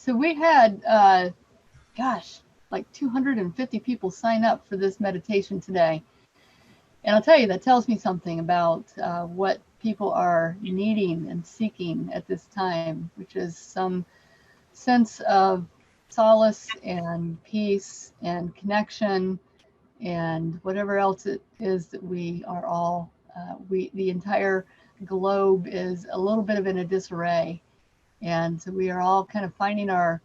So we had, gosh, like 250 people sign up for this meditation today. And I'll tell you, that tells me something about what people are needing and seeking at this time, which is some sense of solace and peace and connection and whatever else it is that we are all, the entire globe is a little bit of in a disarray. And so we are all kind of finding our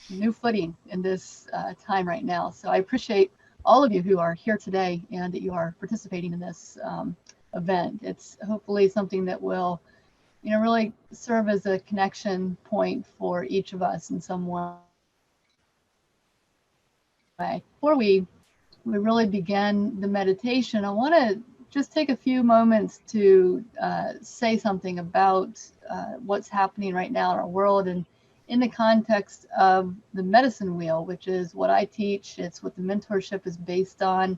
new footing in this time right now. So I appreciate all of you who are here today and that you are participating in this event. It's hopefully something that will, really serve as a connection point for each of us in some way. Before we really begin the meditation, I want to just take a few moments to say something about what's happening right now in our world, and in the context of the medicine wheel, which is what I teach. It's what the mentorship is based on.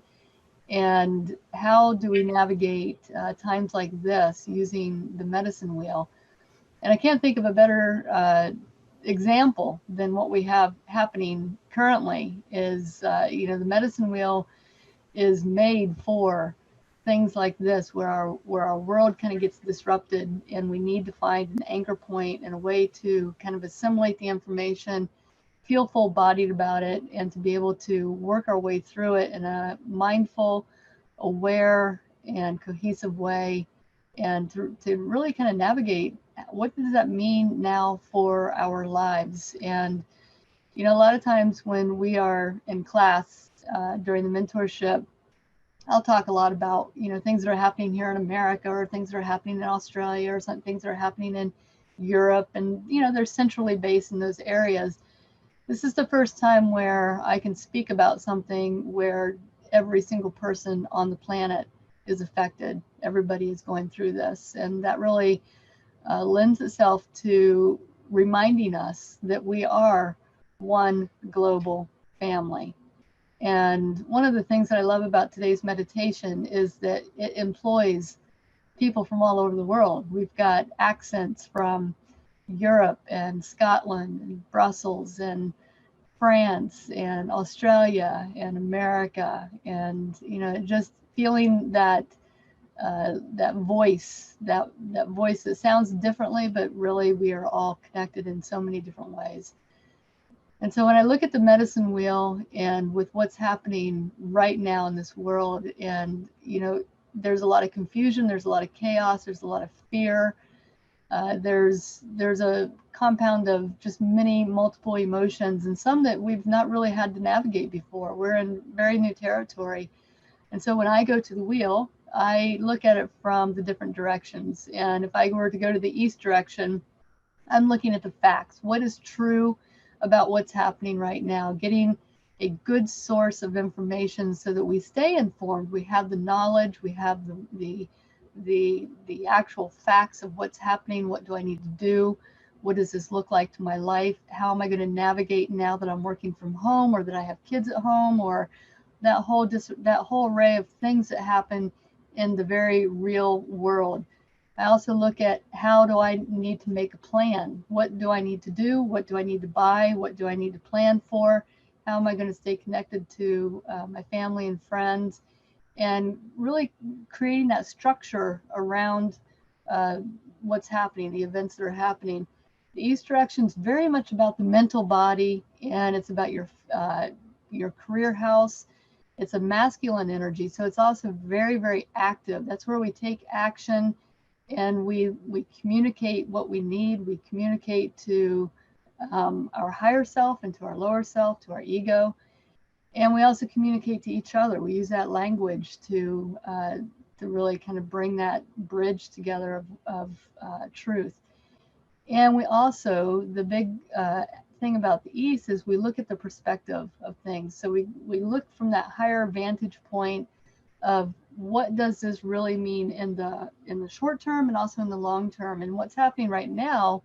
And how do we navigate times like this using the medicine wheel? And I can't think of a better example than what we have happening currently is, the medicine wheel is made for things like this, where our world kind of gets disrupted, and we need to find an anchor point and a way to kind of assimilate the information, feel full-bodied about it, and to be able to work our way through it in a mindful, aware, and cohesive way, and to really kind of navigate what does that mean now for our lives. And a lot of times when we are in class during the mentorship, I'll talk a lot about, things that are happening here in America, or things that are happening in Australia, or some things that are happening in Europe, and, they're centrally based in those areas. This is the first time where I can speak about something where every single person on the planet is affected. Everybody is going through this, and that really lends itself to reminding us that we are one global family. And one of the things that I love about today's meditation is that it employs people from all over the world. We've got accents from Europe and Scotland and Brussels and France and Australia and America, and just feeling that that voice that sounds differently, but really we are all connected in so many different ways. And so when I look at the medicine wheel and with what's happening right now in this world, and there's a lot of confusion, there's a lot of chaos, there's a lot of fear, there's a compound of just many multiple emotions, and some that we've not really had to navigate before. We're in very new territory. And so when I go to the wheel, I look at it from the different directions. And if I were to go to the east direction, I'm looking at the facts. What is true about what's happening right now? Getting a good source of information so that we stay informed. We have the knowledge, we have the actual facts of what's happening. What do I need to do? What does this look like to my life? How am I going to navigate now that I'm working from home, or that I have kids at home, or that whole array of things that happen in the very real world? I also look at, how do I need to make a plan? What do I need to do? What do I need to buy? What do I need to plan for? How am I going to stay connected to my family and friends? And really creating that structure around what's happening, the events that are happening. The East direction is very much about the mental body, and it's about your career house. It's a masculine energy, so it's also very, very active. That's where we take action, and we communicate what we need. We communicate to our higher self and to our lower self, to our ego. And we also communicate to each other. We use that language to really kind of bring that bridge together of truth. And we also, the big thing about the East is we look at the perspective of things. So we look from that higher vantage point of, what does this really mean in the short term and also in the long term? And what's happening right now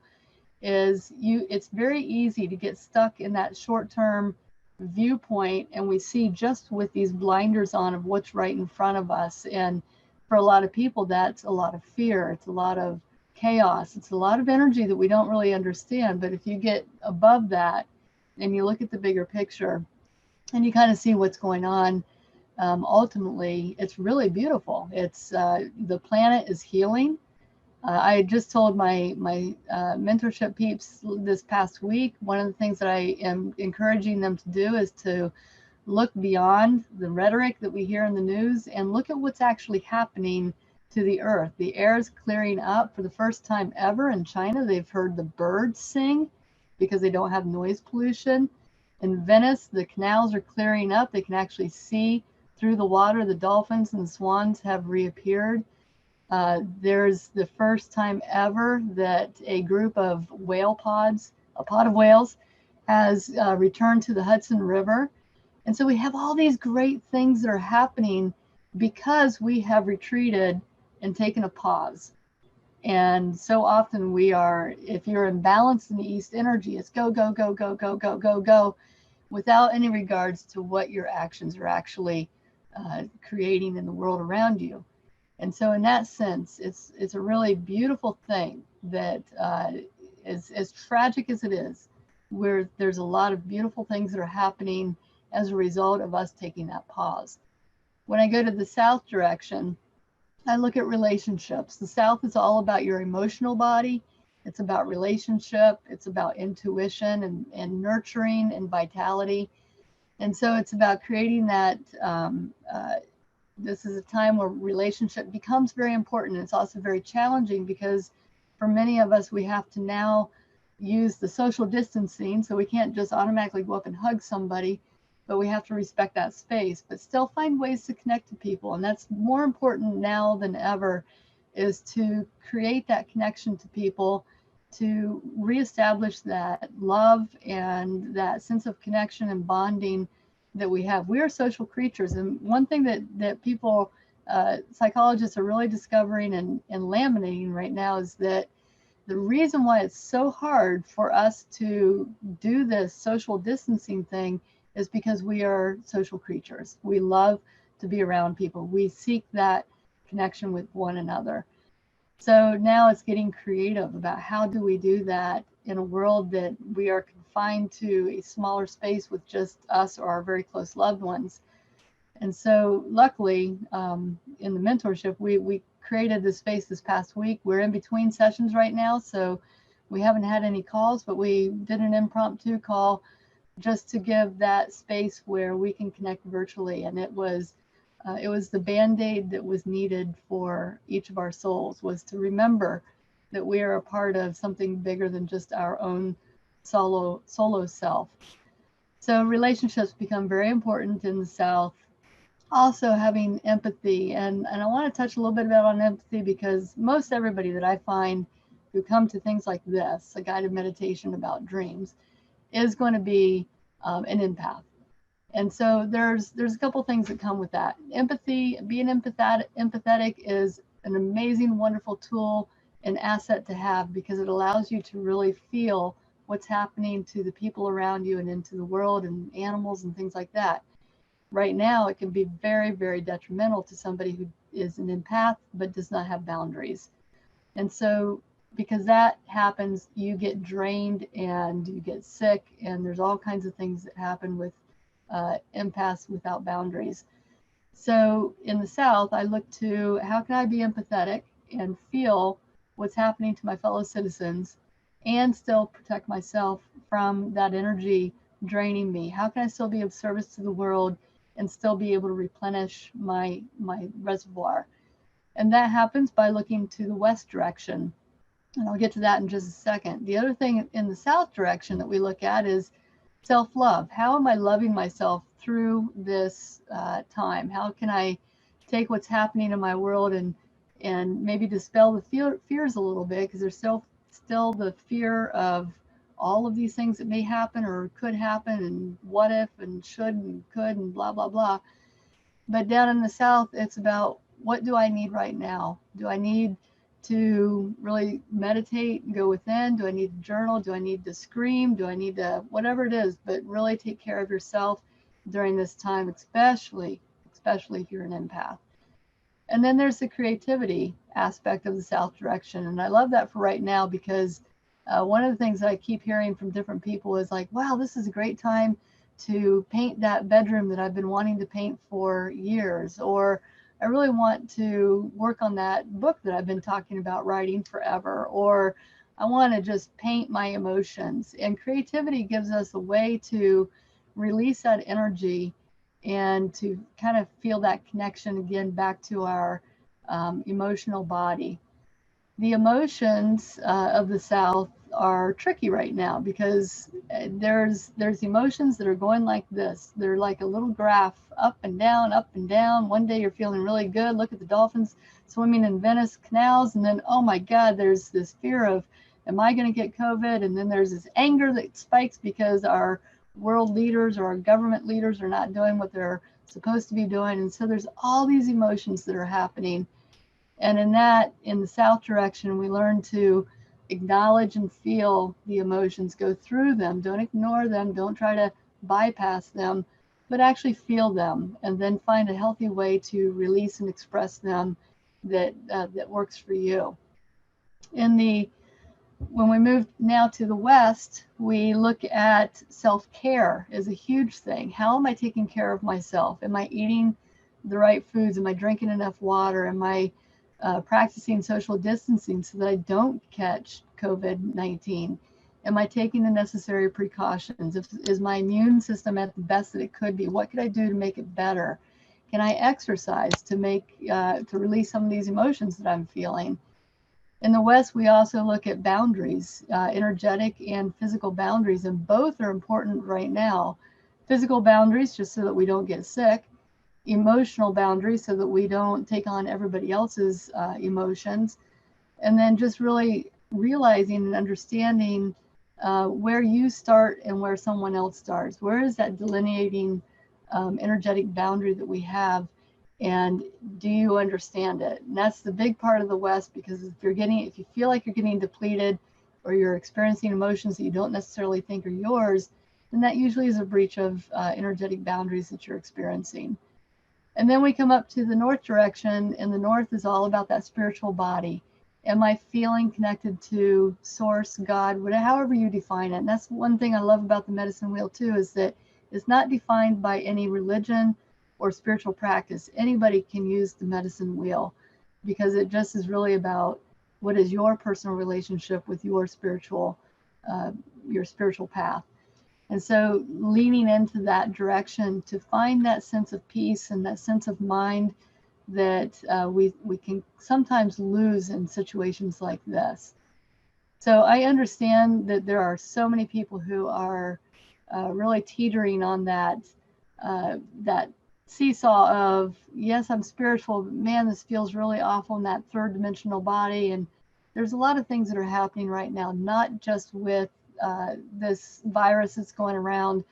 is it's very easy to get stuck in that short term viewpoint, and we see just with these blinders on of what's right in front of us. And for a lot of people, that's a lot of fear. It's a lot of chaos. It's a lot of energy that we don't really understand. But if you get above that and you look at the bigger picture and you kind of see what's going on, ultimately, it's really beautiful. It's the planet is healing. I just told my mentorship peeps this past week, one of the things that I am encouraging them to do is to look beyond the rhetoric that we hear in the news and look at what's actually happening to the earth. The air is clearing up for the first time ever in China. They've heard the birds sing because they don't have noise pollution. In Venice, the canals are clearing up. They can actually see through the water. The dolphins and the swans have reappeared. There's the first time ever that a group of whale pods, a pod of whales, has returned to the Hudson River. And so we have all these great things that are happening because we have retreated and taken a pause. And so often we are, if you're imbalanced in the East energy, it's go, go, go, go, go, go, go, go, without any regards to what your actions are actually creating in the world around you. And so in that sense, it's a really beautiful thing that is as tragic as it is, where there's a lot of beautiful things that are happening as a result of us taking that pause. When I go to the south direction, I look at relationships. The south is all about your emotional body. It's about relationship. It's about intuition and nurturing and vitality. And so it's about creating that. This is a time where relationship becomes very important. It's also very challenging because for many of us, we have to now use the social distancing. So we can't just automatically go up and hug somebody, but we have to respect that space, but still find ways to connect to people. And that's more important now than ever, is to create that connection to people, to reestablish that love and that sense of connection and bonding that we have. We are social creatures. And one thing that people, psychologists are really discovering and laminating right now is that the reason why it's so hard for us to do this social distancing thing is because we are social creatures. We love to be around people. We seek that connection with one another. So now it's getting creative about how do we do that in a world that we are confined to a smaller space with just us or our very close loved ones. And so luckily, in the mentorship, we created this space this past week. We're in between sessions right now, so we haven't had any calls, but we did an impromptu call just to give that space where we can connect virtually. And it was the Band-Aid that was needed for each of our souls, was to remember that we are a part of something bigger than just our own solo self. So relationships become very important in the South. Also having empathy, and I want to touch a little bit about on empathy, because most everybody that I find who come to things like this, a guided meditation about dreams, is going to be an empath. And so there's a couple things that come with that. Empathy, being empathetic is an amazing, wonderful tool and asset to have, because it allows you to really feel what's happening to the people around you and into the world and animals and things like that. Right now, it can be very, very detrimental to somebody who is an empath but does not have boundaries. And so because that happens, you get drained and you get sick, and there's all kinds of things that happen with empaths without boundaries. So in the South, I look to how can I be empathetic and feel what's happening to my fellow citizens and still protect myself from that energy draining me? How can I still be of service to the world and still be able to replenish my reservoir? And that happens by looking to the west direction. And I'll get to that in just a second. The other thing in the south direction that we look at is self-love. How am I loving myself through this time? How can I take what's happening in my world and maybe dispel the fears a little bit, because there's still the fear of all of these things that may happen or could happen, and what if and should and could and blah, blah, blah. But down in the South, it's about, what do I need right now? Do I need to really meditate and go within? Do I need to journal? Do I need to scream? Do I need to, whatever it is, but really take care of yourself during this time, especially if you're an empath. And then there's the creativity aspect of the south direction. And I love that for right now, because one of the things I keep hearing from different people is like, wow, this is a great time to paint that bedroom that I've been wanting to paint for years. Or I really want to work on that book that I've been talking about writing forever. Or I want to just paint my emotions. And creativity gives us a way to release that energy and to kind of feel that connection again back to our emotional body. The emotions of the South are tricky right now, because there's emotions that are going like this. They're like a little graph, up and down, up and down. One day you're feeling really good. Look at the dolphins swimming in Venice canals, and then, oh my God, there's this fear of, am I going to get COVID? And then there's this anger that spikes because our world leaders or our government leaders are not doing what they're supposed to be doing. And so there's all these emotions that are happening. And in the south direction, we learn to acknowledge and feel the emotions, go through them, don't ignore them, don't try to bypass them, but actually feel them, and then find a healthy way to release and express them that works for you. When we move now to the West, we look at self-care as a huge thing. How am I taking care of myself? Am I eating the right foods? Am I drinking enough water? Am I practicing social distancing so that I don't catch COVID-19? Am I taking the necessary precautions? Is my immune system at the best that it could be? What could I do to make it better? Can I exercise to release some of these emotions that I'm feeling? In the West, we also look at boundaries, energetic and physical boundaries, and both are important right now. Physical boundaries, just so that we don't get sick. Emotional boundaries, so that we don't take on everybody else's emotions. And then just really realizing and understanding where you start and where someone else starts. Where is that delineating energetic boundary that we have? And do you understand it? And that's the big part of the West, because if you feel like you're getting depleted, or you're experiencing emotions that you don't necessarily think are yours, then that usually is a breach of energetic boundaries that you're experiencing. And then we come up to the north direction, and the north is all about that spiritual body. Am I feeling connected to source, God, however you define it? And that's one thing I love about the medicine wheel too, is that it's not defined by any religion or spiritual practice. Anybody can use the medicine wheel, because it just is really about what is your personal relationship with your spiritual path. And so leaning into that direction to find that sense of peace and that sense of mind that we can sometimes lose in situations like this. So I understand that there are so many people who are really teetering on that seesaw of, yes, I'm spiritual, but man, this feels really awful in that third dimensional body. And there's a lot of things that are happening right now, not just with this virus that's going around.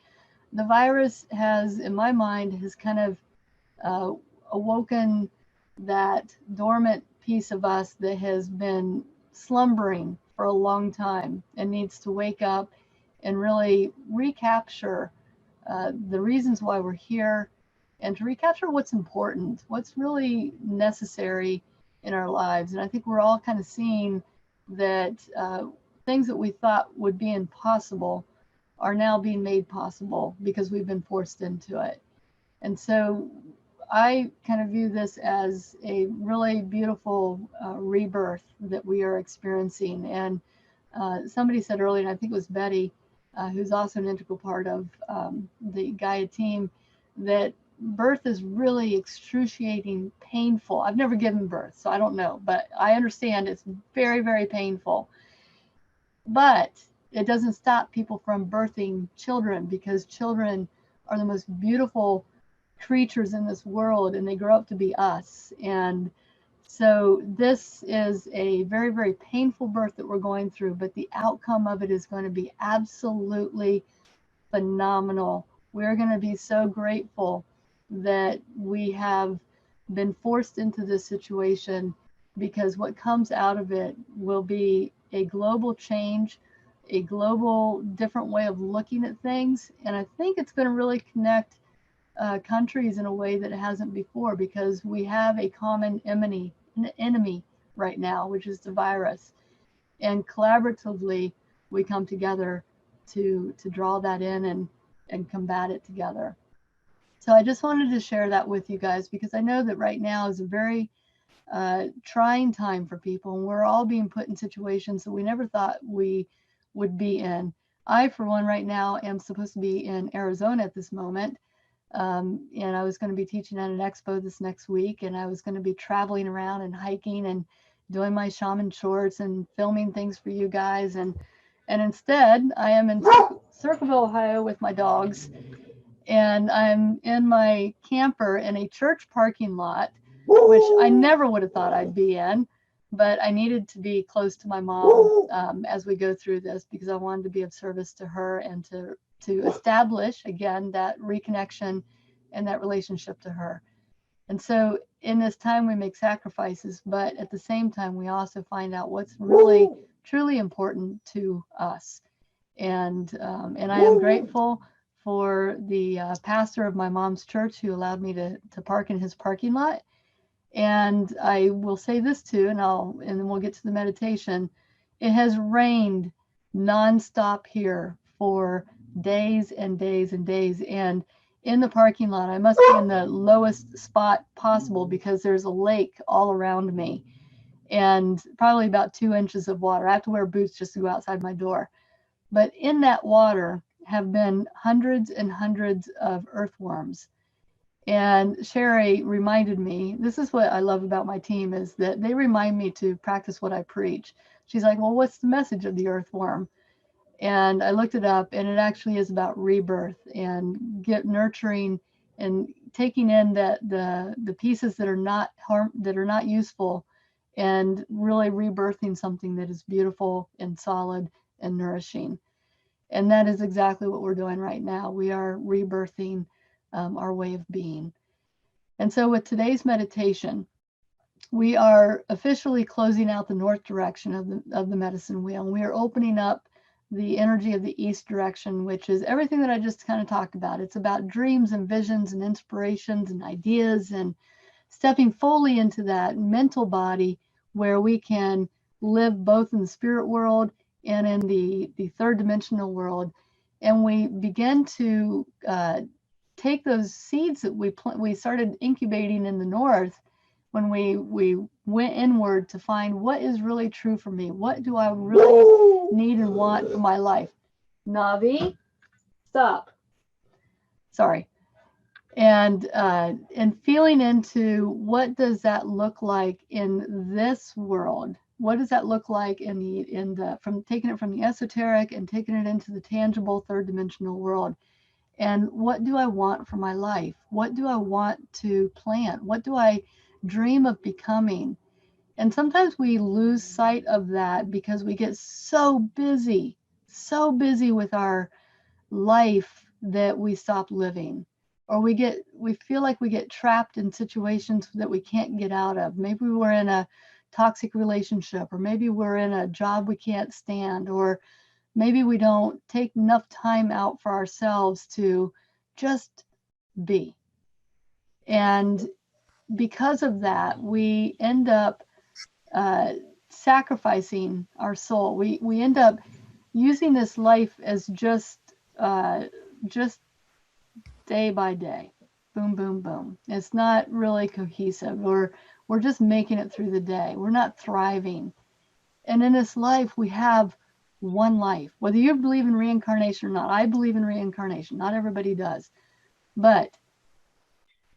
The virus has, in my mind, has kind of awoken that dormant piece of us that has been slumbering for a long time and needs to wake up and really recapture the reasons why we're here, and to recapture what's important, what's really necessary in our lives. And I think we're all kind of seeing that things that we thought would be impossible are now being made possible because we've been forced into it. And so I kind of view this as a really beautiful rebirth that we are experiencing. And somebody said earlier, and I think it was Betty, who's also an integral part of the Gaia team, that birth is really excruciating, painful. I've never given birth, so I don't know, but I understand it's very, very painful. But it doesn't stop people from birthing children, because children are the most beautiful creatures in this world, and they grow up to be us. And so this is a very, very painful birth that we're going through, but the outcome of it is going to be absolutely phenomenal. We're going to be so grateful that we have been forced into this situation, because what comes out of it will be a global change, a global different way of looking at things. And I think it's going to really connect countries in a way that it hasn't before, because we have a common enemy right now, which is the virus. And collaboratively, we come together to draw that in and combat it together. So I just wanted to share that with you guys, because I know that right now is a very trying time for people, and we're all being put in situations that we never thought we would be in. I, for one, right now am supposed to be in Arizona at this moment, and I was going to be teaching at an expo this next week, and I was going to be traveling around and hiking and doing my shaman shorts and filming things for you guys, and instead I am in Circleville, Ohio with my dogs, and I'm in my camper in a church parking lot, which I never would have thought I'd be in, but I needed to be close to my mom as we go through this, because I wanted to be of service to her and to establish again that reconnection and that relationship to her. And so in this time we make sacrifices, but at the same time we also find out what's really truly important to us. And I am grateful for the pastor of my mom's church who allowed me to park in his parking lot. And I will say this too, and then we'll get to the meditation. It has rained nonstop here for days and days and days. And in the parking lot, I must be in the lowest spot possible, because there's a lake all around me and probably about 2 inches of water. I have to wear boots just to go outside my door. But in that water have been hundreds and hundreds of earthworms. And Sherry reminded me, this is what I love about my team, is that they remind me to practice what I preach. She's like, well, what's the message of the earthworm? And I looked it up, and it actually is about rebirth and nurturing and taking in the pieces that are not useful, and really rebirthing something that is beautiful and solid and nourishing. And that is exactly what we're doing right now. We are rebirthing our way of being. And so with today's meditation, we are officially closing out the north direction of the medicine wheel, and we are opening up the energy of the east direction, which is everything that I just kind of talked about. It's about dreams and visions and inspirations and ideas, and stepping fully into that mental body where we can live both in the spirit world and in the third dimensional world. And we begin to take those seeds that we started incubating in the north, when we went inward to find what is really true for me. What do I really need and want for my life? Navi, stop. Sorry. And feeling into what does that look like in this world? What does that look like from taking it from the esoteric and taking it into the tangible third dimensional world? And what do I want for my life? What do I want to plant? What do I dream of becoming? And sometimes we lose sight of that because we get so busy with our life that we stop living, or we feel like we get trapped in situations that we can't get out of. Maybe we're in a toxic relationship, or maybe we're in a job we can't stand, or maybe we don't take enough time out for ourselves to just be. And because of that, we end up sacrificing our soul. We end up using this life as just day by day, boom, boom, boom. It's not really cohesive, or we're just making it through the day. We're not thriving. And in this life, we have one life. Whether you believe in reincarnation or not, I believe in reincarnation. Not everybody does. But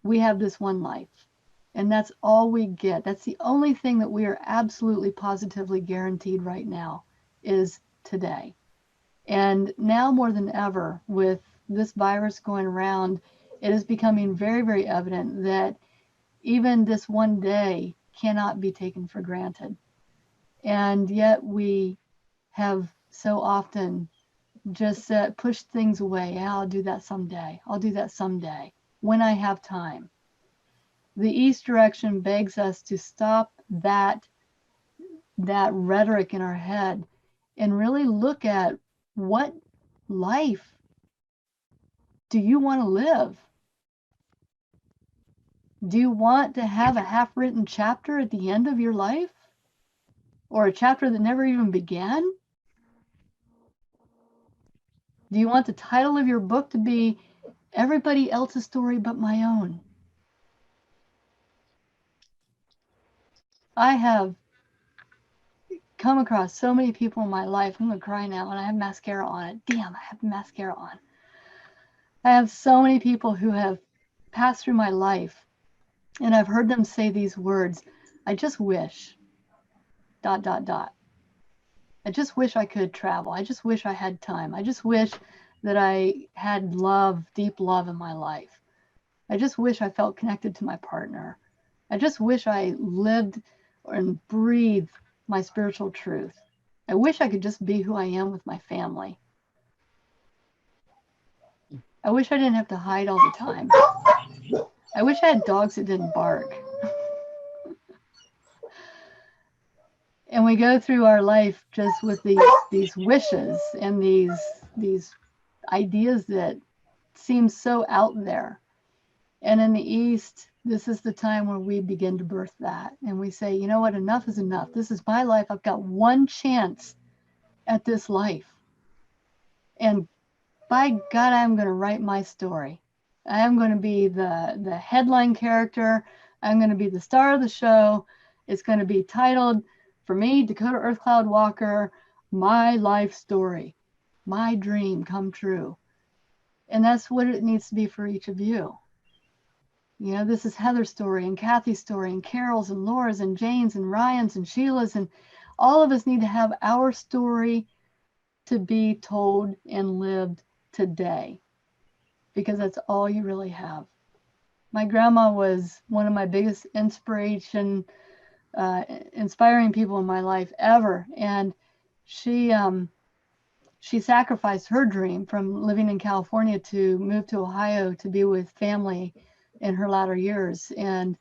we have this one life. And that's all we get. That's the only thing that we are absolutely positively guaranteed right now, is today. And now more than ever, with this virus going around, it is becoming very, very evident that even this one day cannot be taken for granted. And yet we have so often just pushed things away. I'll do that someday. I'll do that someday when I have time. The east direction begs us to stop that rhetoric in our head and really look at, what life do you want to live? Do you want to have a half-written chapter at the end of your life? Or a chapter that never even began? Do you want the title of your book to be Everybody Else's Story But My Own? I have come across so many people in my life. I'm going to cry now, and I have mascara on it. Damn, I have mascara on. I have so many people who have passed through my life, and I've heard them say these words. I just wish, ... I just wish I could travel. I just wish I had time. I just wish that I had love, deep love in my life. I just wish I felt connected to my partner. I just wish I lived and breathed my spiritual truth. I wish I could just be who I am with my family. I wish I didn't have to hide all the time. I wish I had dogs that didn't bark. And we go through our life just with these wishes and these ideas that seem so out there. And in the East, this is the time where we begin to birth that. And we say, you know what, enough is enough. This is my life. I've got one chance at this life. And by God, I'm going to write my story. I am going to be the headline character. I'm going to be the star of the show. It's going to be titled, for me, Dakota Earth Cloud Walker, My Life Story, My Dream Come True. And that's what it needs to be for each of you. You know, this is Heather's story and Kathy's story and Carol's and Laura's and Jane's and Ryan's and Sheila's, and all of us need to have our story to be told and lived today, because that's all you really have. My grandma was one of my biggest inspiring people in my life ever, and she sacrificed her dream from living in California to move to Ohio to be with family in her latter years. And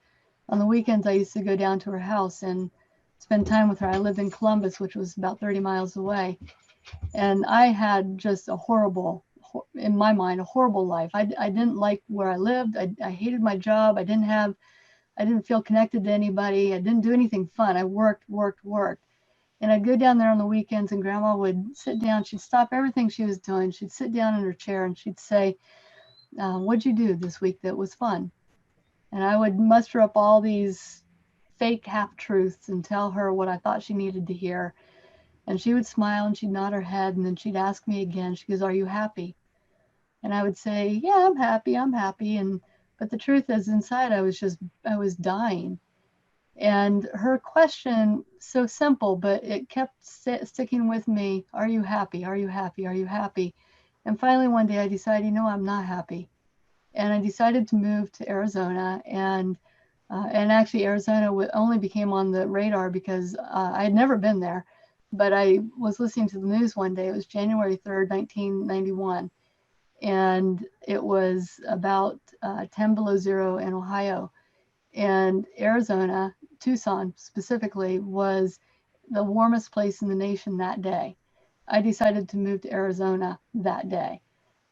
on the weekends, I used to go down to her house and spend time with her. I lived in Columbus, which was about 30 miles away. And I had just a horrible, in my mind, a horrible life. I didn't like where I lived. I hated my job. I didn't feel connected to anybody. I didn't do anything fun. I worked. And I'd go down there on the weekends, and Grandma would sit down. She'd stop everything she was doing. She'd sit down in her chair and she'd say, what'd you do this week that was fun? And I would muster up all these fake half-truths and tell her what I thought she needed to hear. And she would smile and she'd nod her head, and then she'd ask me again. She goes, are you happy? And I would say, yeah, I'm happy. But the truth is, inside I was dying. And her question, so simple, but it kept sticking with me. Are you happy? Are you happy? Are you happy? And finally one day I decided, I'm not happy. And I decided to move to Arizona, and actually Arizona only became on the radar because I had never been there, but I was listening to the news one day. It was January 3rd, 1991, and it was about 10 below zero in Ohio. And Arizona, Tucson specifically, was the warmest place in the nation that day. I decided to move to Arizona that day.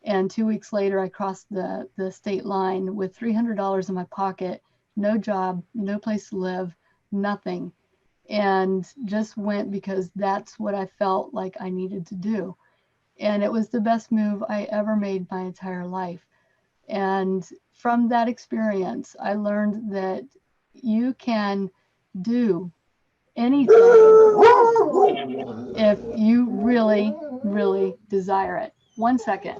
And 2 weeks later, I crossed the state line with $300 in my pocket, no job, no place to live, nothing. And just went because that's what I felt like I needed to do. And it was the best move I ever made my entire life. And from that experience, I learned that you can do anything if you really, really desire it. 1 second.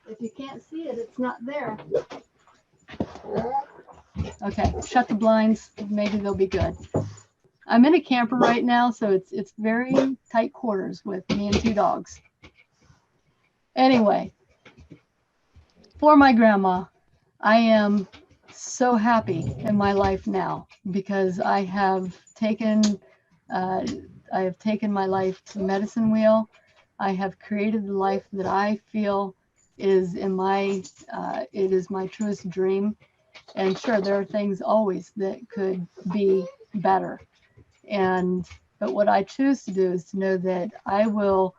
If you can't see it, it's not there. Okay, shut the blinds. Maybe they'll be good. I'm in a camper right now, so it's very tight quarters with me and 2 dogs. Anyway, for my grandma, I am so happy in my life now because I have taken my life to the medicine wheel. I have created the life that I feel is it is my truest dream. And sure, there are things always that could be better. But what I choose to do is to know that I will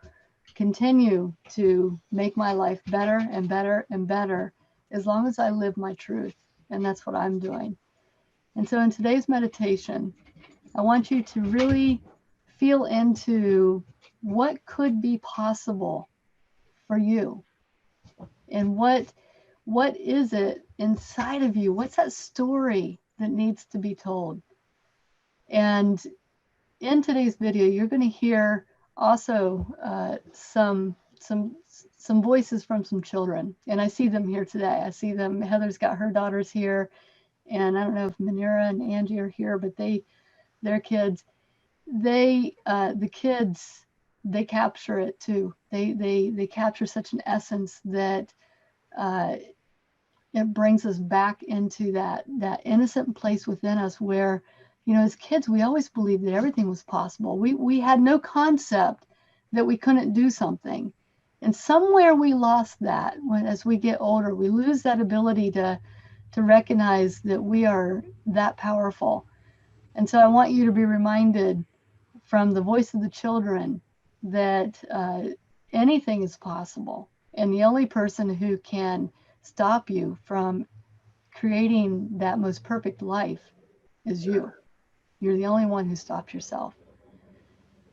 continue to make my life better and better and better as long as I live my truth. And that's what I'm doing. And so in today's meditation, I want you to really feel into what could be possible for you, and what is it inside of you? What's that story that needs to be told? And in today's video, you're going to hear also some voices from some children, and I see them here today. I see them. Heather's got her daughters here, and I don't know if Manira and Angie are here, but their kids, the kids, they capture it too. They capture such an essence that it brings us back into that innocent place within us where, you know, as kids, we always believed that everything was possible. We had no concept that we couldn't do something. And somewhere we lost that. As we get older, we lose that ability to recognize that we are that powerful. And so I want you to be reminded from the voice of the children that anything is possible. And the only person who can stop you from creating that most perfect life is you. You're the only one who stops yourself.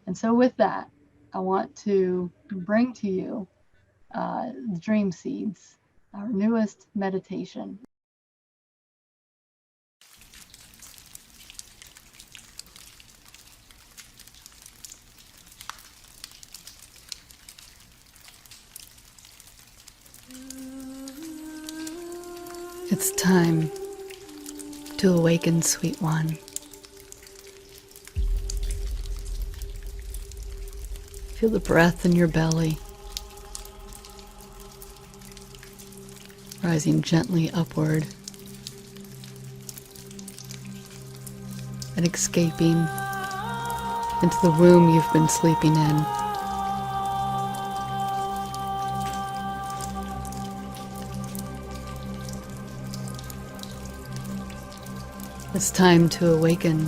And so with that, I want to bring to you the Dream Seeds, our newest meditation. It's time to awaken, sweet one. Feel the breath in your belly, rising gently upward and escaping into the womb you've been sleeping in. It's time to awaken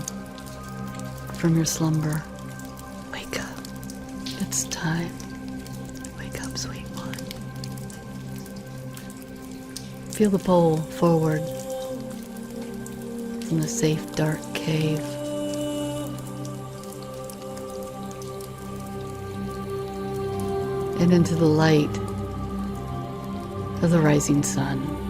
from your slumber. Wake up. It's time. Wake up, sweet one. Feel the pull forward from the safe, dark cave. And into the light of the rising sun.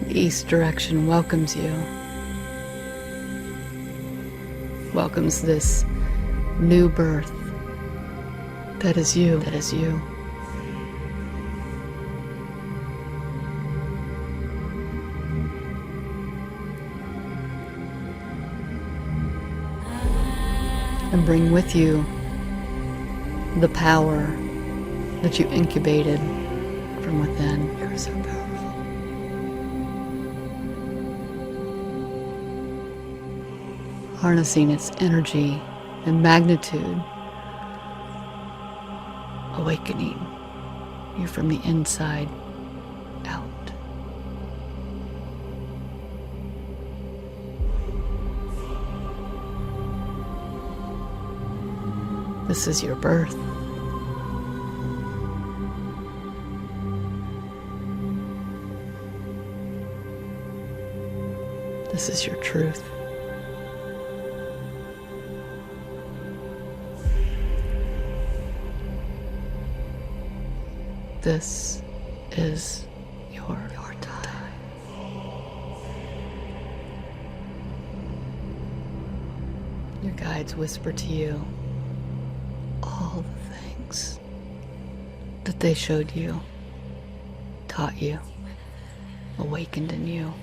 The east direction welcomes you, welcomes this new birth that is you, that is you. And bring with you the power that you incubated from within. You're so powerful. Harnessing its energy and magnitude, awakening you from the inside out. This is your birth. This is your truth. This is your time. Your guides whisper to you all the things that they showed you, taught you, awakened in you.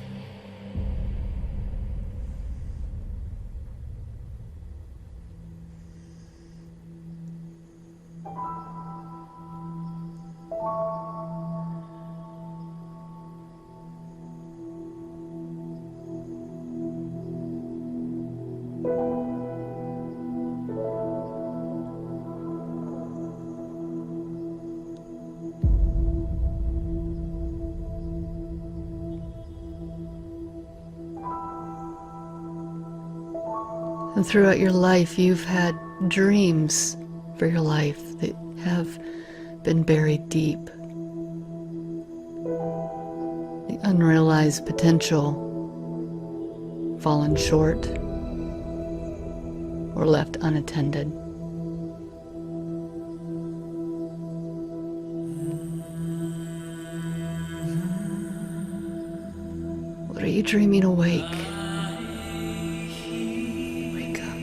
And throughout your life, you've had dreams for your life that have been buried deep. The unrealized potential, fallen short, or left unattended. What are you dreaming awake? Wake up.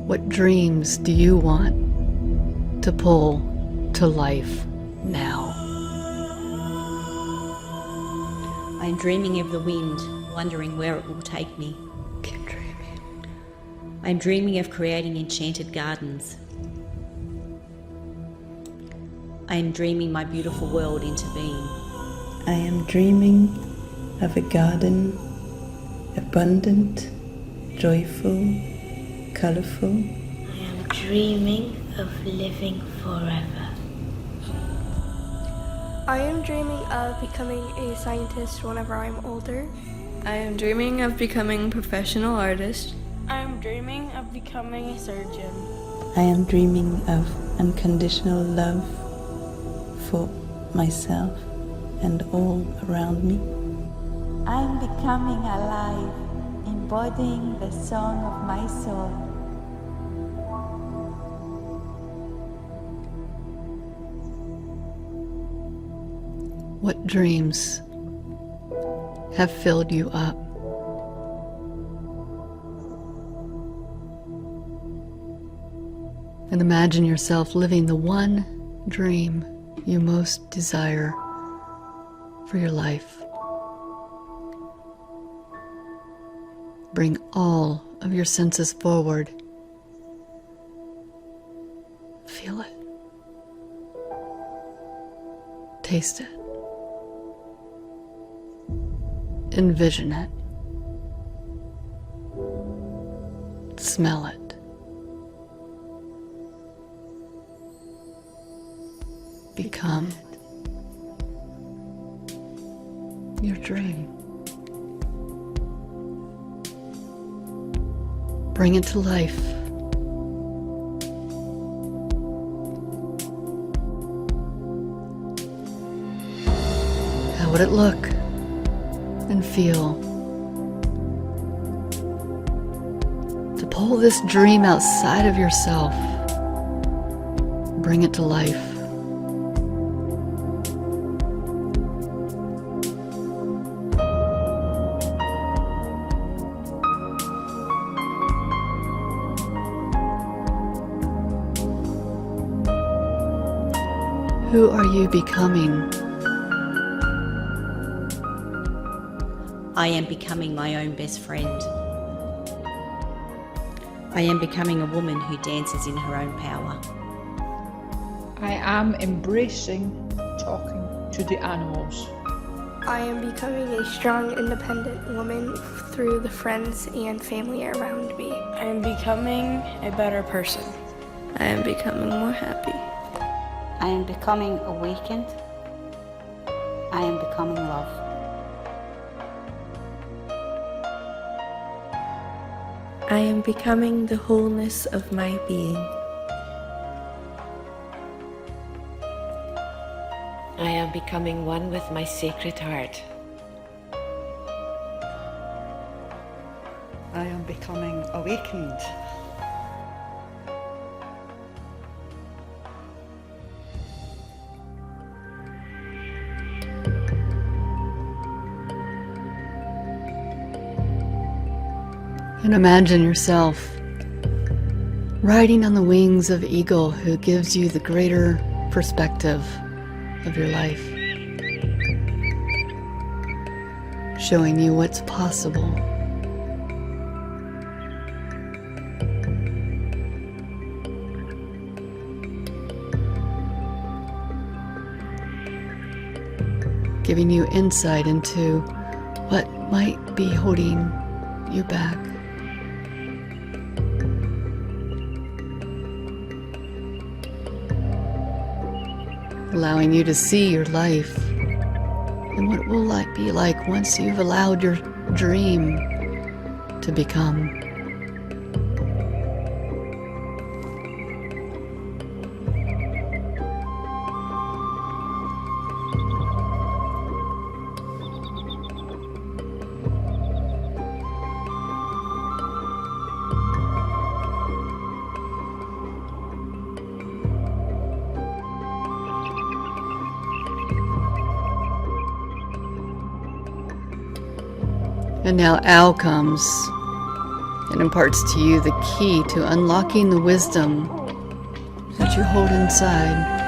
What dreams do you want to pull to life now? I'm dreaming of the wind, wondering where it will take me. Keep dreaming. I'm dreaming of creating enchanted gardens. I am dreaming my beautiful world into being. I am dreaming of a garden, abundant, joyful, colorful. I am dreaming of living forever. I am dreaming of becoming a scientist whenever I'm older. I am dreaming of becoming a professional artist. I am dreaming of becoming a surgeon. I am dreaming of unconditional love for myself and all around me. I'm becoming alive, embodying the song of my soul. What dreams have filled you up? And imagine yourself living the one dream you most desire for your life. Bring all of your senses forward. Feel it. Taste it. Envision it. Smell it. Become your dream. Bring it to life. How would it look and feel to pull this dream outside of yourself? Bring it to life. Who are you becoming? I am becoming my own best friend. I am becoming a woman who dances in her own power. I am embracing talking to the animals. I am becoming a strong, independent woman through the friends and family around me. I am becoming a better person. I am becoming more happy. I am becoming awakened. I am becoming love. I am becoming the wholeness of my being. I am becoming one with my sacred heart. I am becoming awakened. And imagine yourself riding on the wings of eagle who gives you the greater perspective of your life, showing you what's possible. Giving you insight into what might be holding you back. Allowing you to see your life and what it will be like once you've allowed your dream to become. And now Al comes and imparts to you the key to unlocking the wisdom that you hold inside.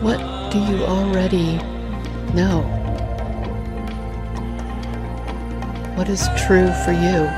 What do you already know? What is true for you?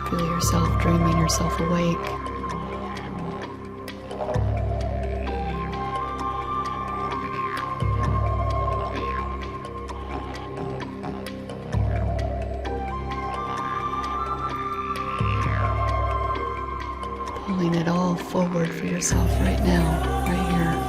Feel yourself dreaming yourself awake. Pulling it all forward for yourself right now, right here.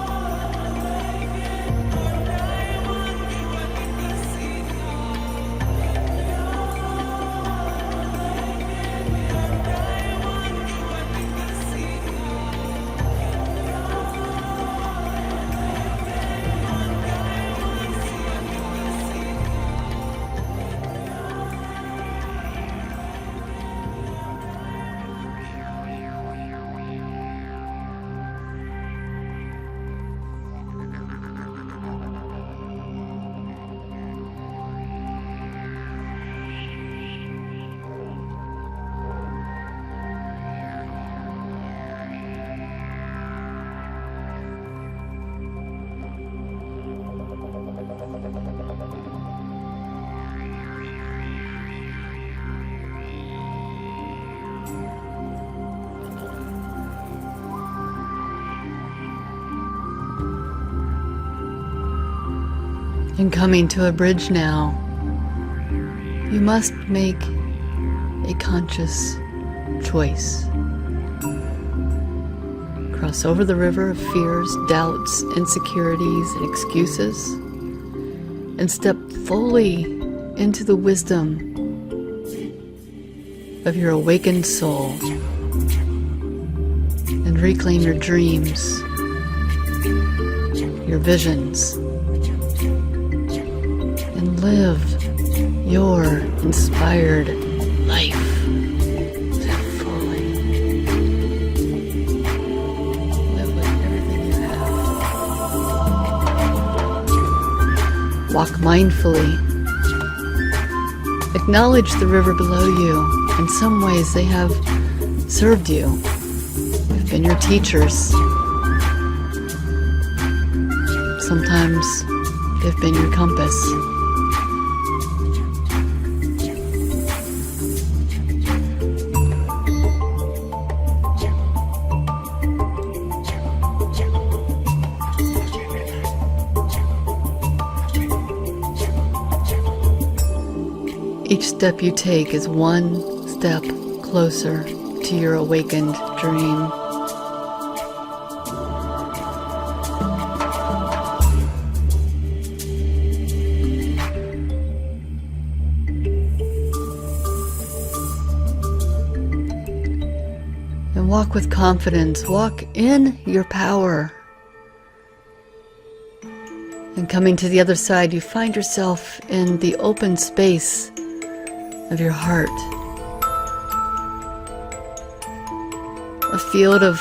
And coming to a bridge now, you must make a conscious choice. Cross over the river of fears, doubts, insecurities, and excuses, and step fully into the wisdom of your awakened soul, and reclaim your dreams, your visions, and live your inspired life fully. Live with everything you have. Walk mindfully. Acknowledge the river below you. In some ways they have served you. They've been your teachers. Sometimes they've been your compass. Each step you take is one step closer to your awakened dream. And walk with confidence. Walk in your power. And coming to the other side, you find yourself in the open space of your heart. A field of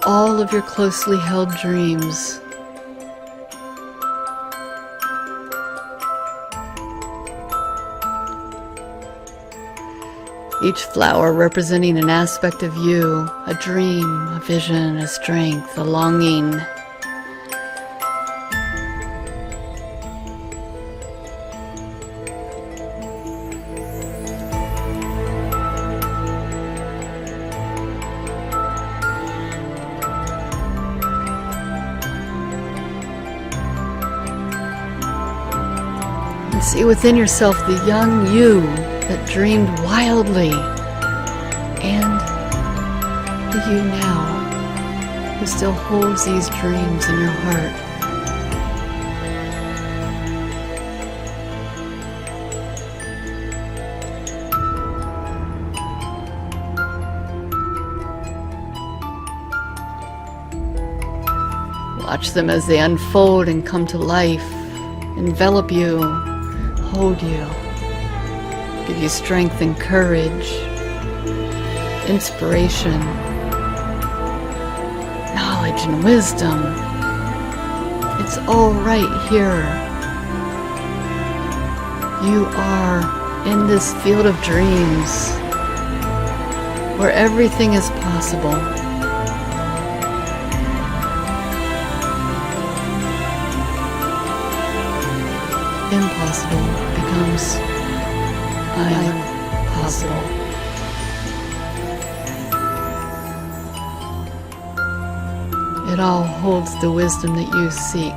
all of your closely held dreams. Each flower representing an aspect of you, a dream, a vision, a strength, a longing. See within yourself the young you that dreamed wildly, and the you now who still holds these dreams in your heart. Watch them as they unfold and come to life, envelop you, hold you, give you strength and courage, inspiration, knowledge and wisdom. It's all right here. You are in this field of dreams where everything is possible. Impossible becomes I'm possible. It all holds the wisdom that you seek.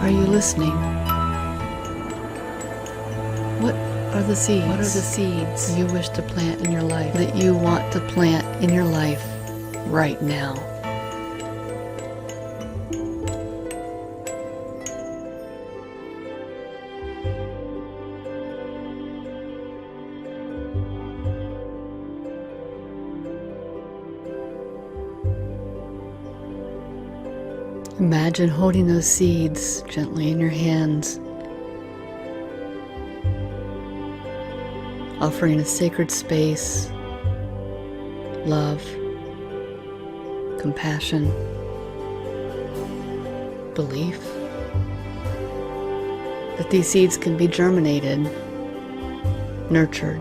Are you listening? What are the seeds? What are the seeds you wish to plant in your life, that you want to plant in your life right now? Imagine holding those seeds gently in your hands, offering a sacred space, love, compassion, belief that these seeds can be germinated, nurtured.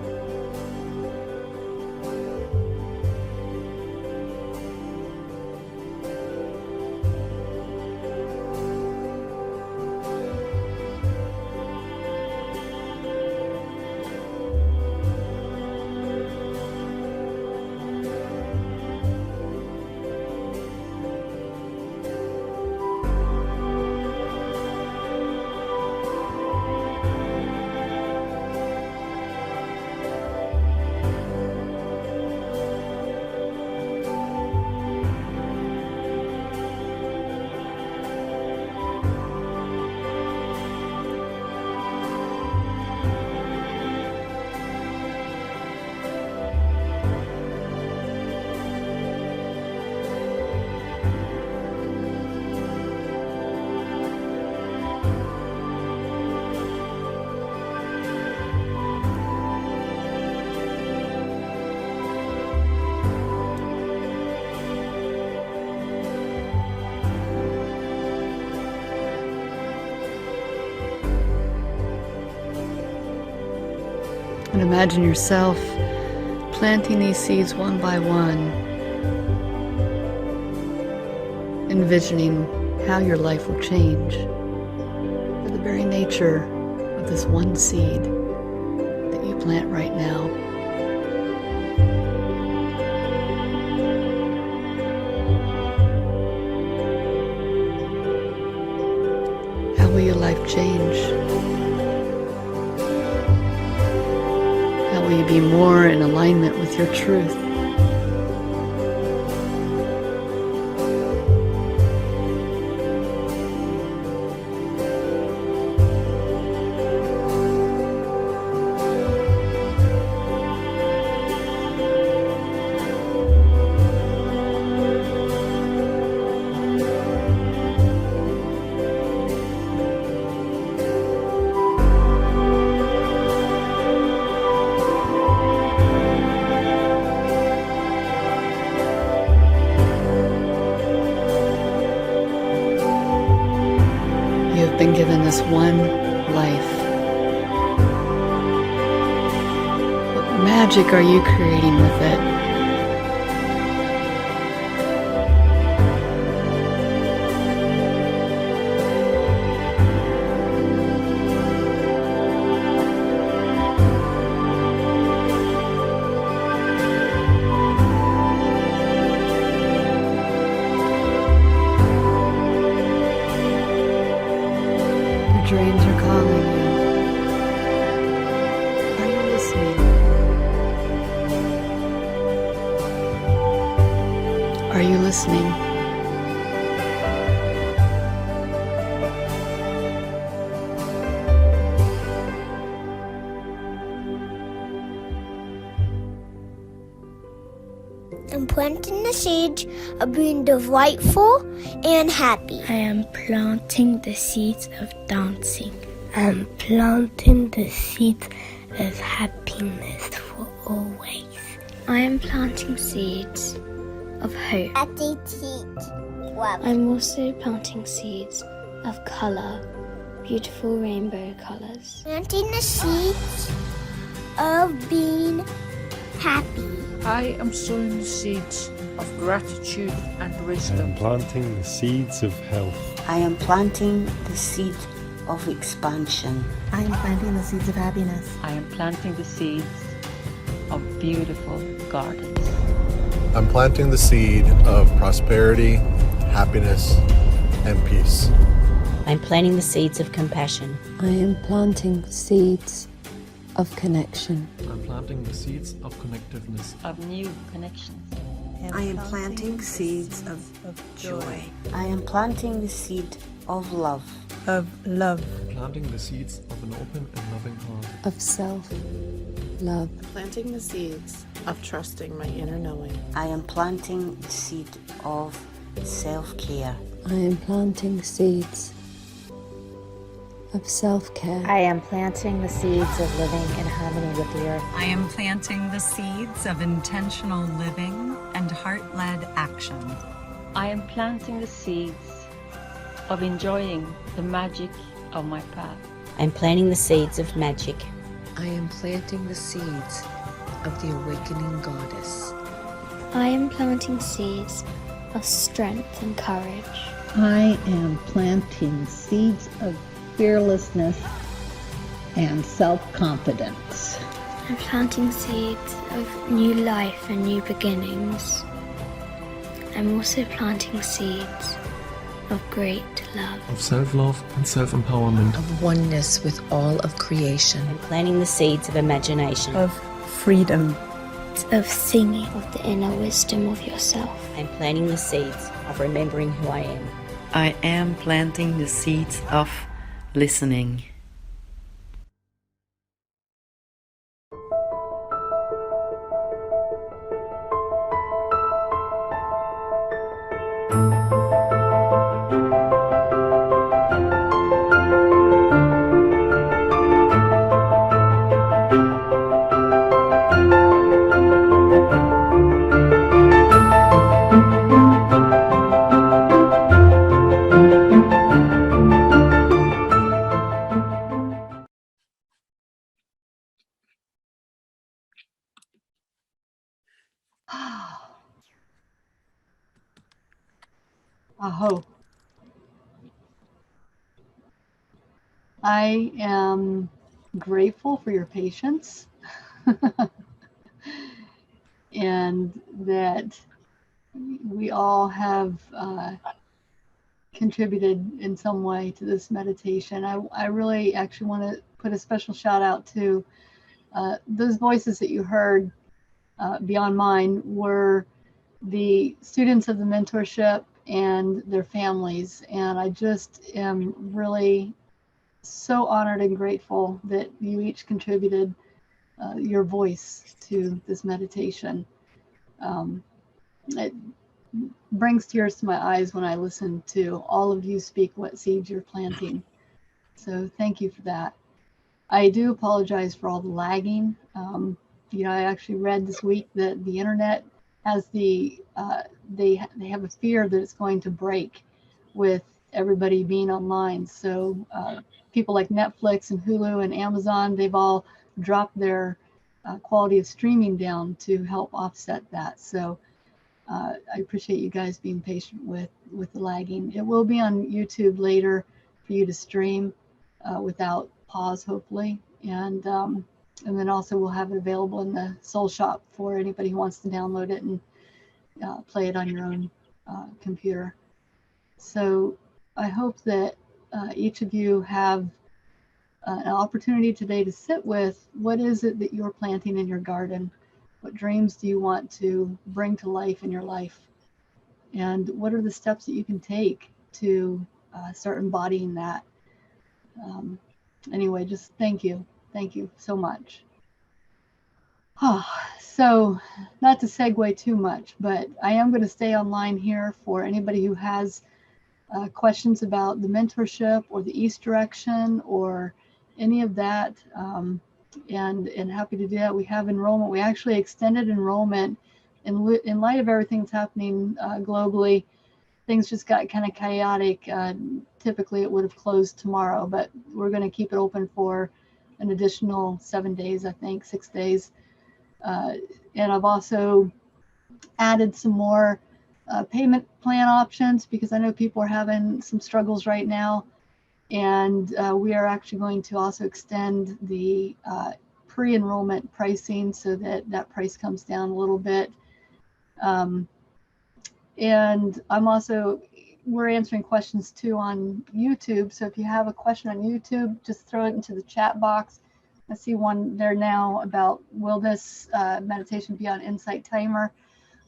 And imagine yourself planting these seeds one by one, envisioning how your life will change by the very nature of this one seed that you plant right now. How will your life change? How will you be more in alignment with your truth? Been given this one life. What magic are you creating with it? are calling you. Are you listening? Are you listening? I'm planting the seeds of being delightful and happy. I am planting the seeds of dancing. I'm planting the seeds of happiness for always. I am planting seeds of hope. I'm also planting seeds of colour, beautiful rainbow colours. Planting the seeds of being happy. I am sowing the seeds of gratitude and I wisdom. am planting the seeds of health. I am planting the seed of expansion. I am planting the seeds of happiness. I am planting the seeds of beautiful gardens. I'm planting the seed of prosperity, happiness, and peace. I'm planting the seeds of compassion. I am planting seeds of connection. I'm planting the seeds of connectiveness. Of new connections. I am planting seeds of joy. I am planting the seed of love. Of love. I'm planting the seeds of an open and loving heart. Of self-love. Planting the seeds of trusting my inner knowing. I am planting the seed of self-care. I am planting seeds of self-care. I am planting the seeds of living in harmony with the earth. I am planting the seeds of intentional living and heart-led action. I am planting the seeds of enjoying the magic of my path. I'm planting the seeds of magic. I am planting the seeds of the awakening goddess. I am planting seeds of strength and courage. I am planting seeds of fearlessness and self-confidence. I'm planting seeds of new life and new beginnings. I'm also planting seeds of great love. Of self-love and self-empowerment. Of oneness with all of creation. I'm planting the seeds of imagination. Of freedom. Of singing of the inner wisdom of yourself. I'm planting the seeds of remembering who I am. I am planting the seeds of listening. Aho. I am grateful for your patience and that we all have contributed in some way to this meditation. I really actually want to put a special shout out to those voices that you heard beyond mine were the students of the mentorship and their families. And I just am really so honored and grateful that you each contributed your voice to this meditation. It brings tears to my eyes when I listen to all of you speak what seeds you're planting. So thank you for that. I do apologize for all the lagging. I actually read this week that the internet has they have a fear that it's going to break with everybody being online. So people like Netflix and Hulu and Amazon, they've all dropped their quality of streaming down to help offset that. So I appreciate you guys being patient with the lagging. It will be on YouTube later for you to stream without pause, hopefully. And then also we'll have it available in the Soul Shop for anybody who wants to download it and play it on your own computer. So I hope that each of you have an opportunity today to sit with what is it that you're planting in your garden? What dreams do you want to bring to life in your life? And what are the steps that you can take to start embodying that? Anyway, just thank you. Thank you so much. So not to segue too much, but I am going to stay online here for anybody who has questions about the mentorship or the East direction or any of that, and happy to do that. We have enrollment. We actually extended enrollment in light of everything that's happening globally. Things just got kind of chaotic. Typically it would have closed tomorrow, but we're going to keep it open for an additional 7 days, I think, 6 days. And I've also added some more payment plan options because I know people are having some struggles right now. And we are actually going to also extend the pre-enrollment pricing so that that price comes down a little bit. And we're answering questions too on YouTube. So if you have a question on YouTube, just throw it into the chat box. I see one there now about, will this meditation be on Insight Timer?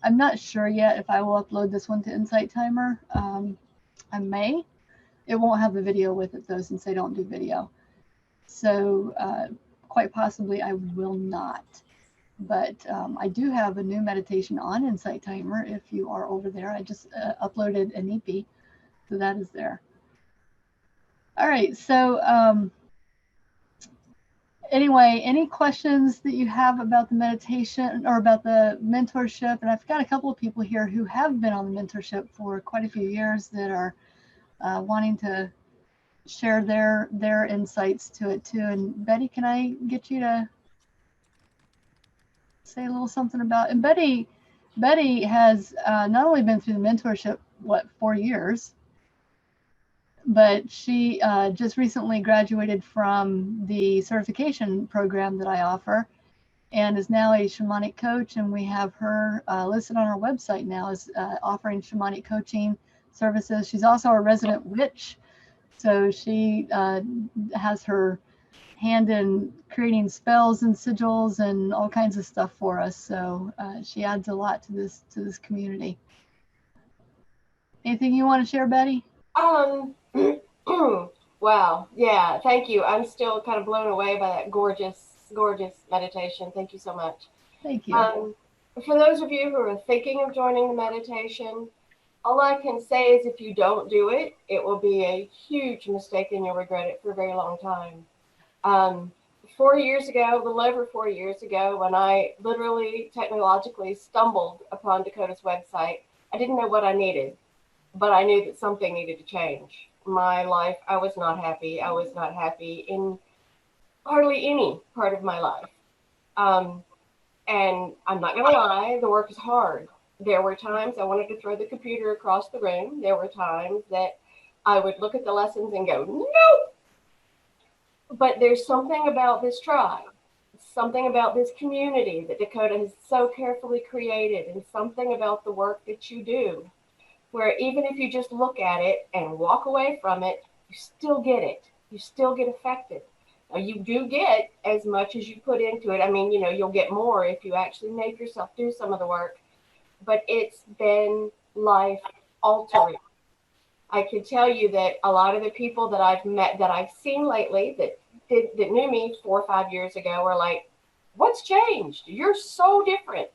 I'm not sure yet if I will upload this one to Insight Timer. I may. It won't have the video with it though, since they don't do video. So quite possibly I will not. But I do have a new meditation on Insight Timer if you are over there. I just uploaded an EP, so that is there. All right, so anyway, any questions that you have about the meditation or about the mentorship? And I've got a couple of people here who have been on the mentorship for quite a few years that are wanting to share their insights to it too. And Betty, can I get you to say a little something about? And Betty has not only been through the mentorship, 4 years, but she just recently graduated from the certification program that I offer and is now a shamanic coach. And we have her listed on our website now as offering shamanic coaching services. She's also a resident witch. So she has her hand in creating spells and sigils and all kinds of stuff for us. So she adds a lot to this community. Anything you want to share, Betty? Wow. Yeah. Thank you. I'm still kind of blown away by that gorgeous meditation. Thank you so much. Thank you. For those of you who are thinking of joining the meditation, all I can say is if you don't do it, it will be a huge mistake and you'll regret it for a very long time. 4 years ago, a little over 4 years ago, when I literally technologically stumbled upon Dakota's website, I didn't know what I needed, but I knew that something needed to change. My life, I was not happy. I was not happy in hardly any part of my life. And I'm not gonna lie, the work is hard. There were times I wanted to throw the computer across the room. There were times that I would look at the lessons and go, nope. But there's something about this tribe, something about this community that Dakota has so carefully created, and something about the work that you do, where even if you just look at it and walk away from it, you still get it. You still get affected. Now, you do get as much as you put into it. I mean, you know, you'll get more if you actually make yourself do some of the work, but it's been life altering. I can tell you that a lot of the people that I've met, that I've seen lately, that knew me 4 or 5 years ago, are like, what's changed? You're so different.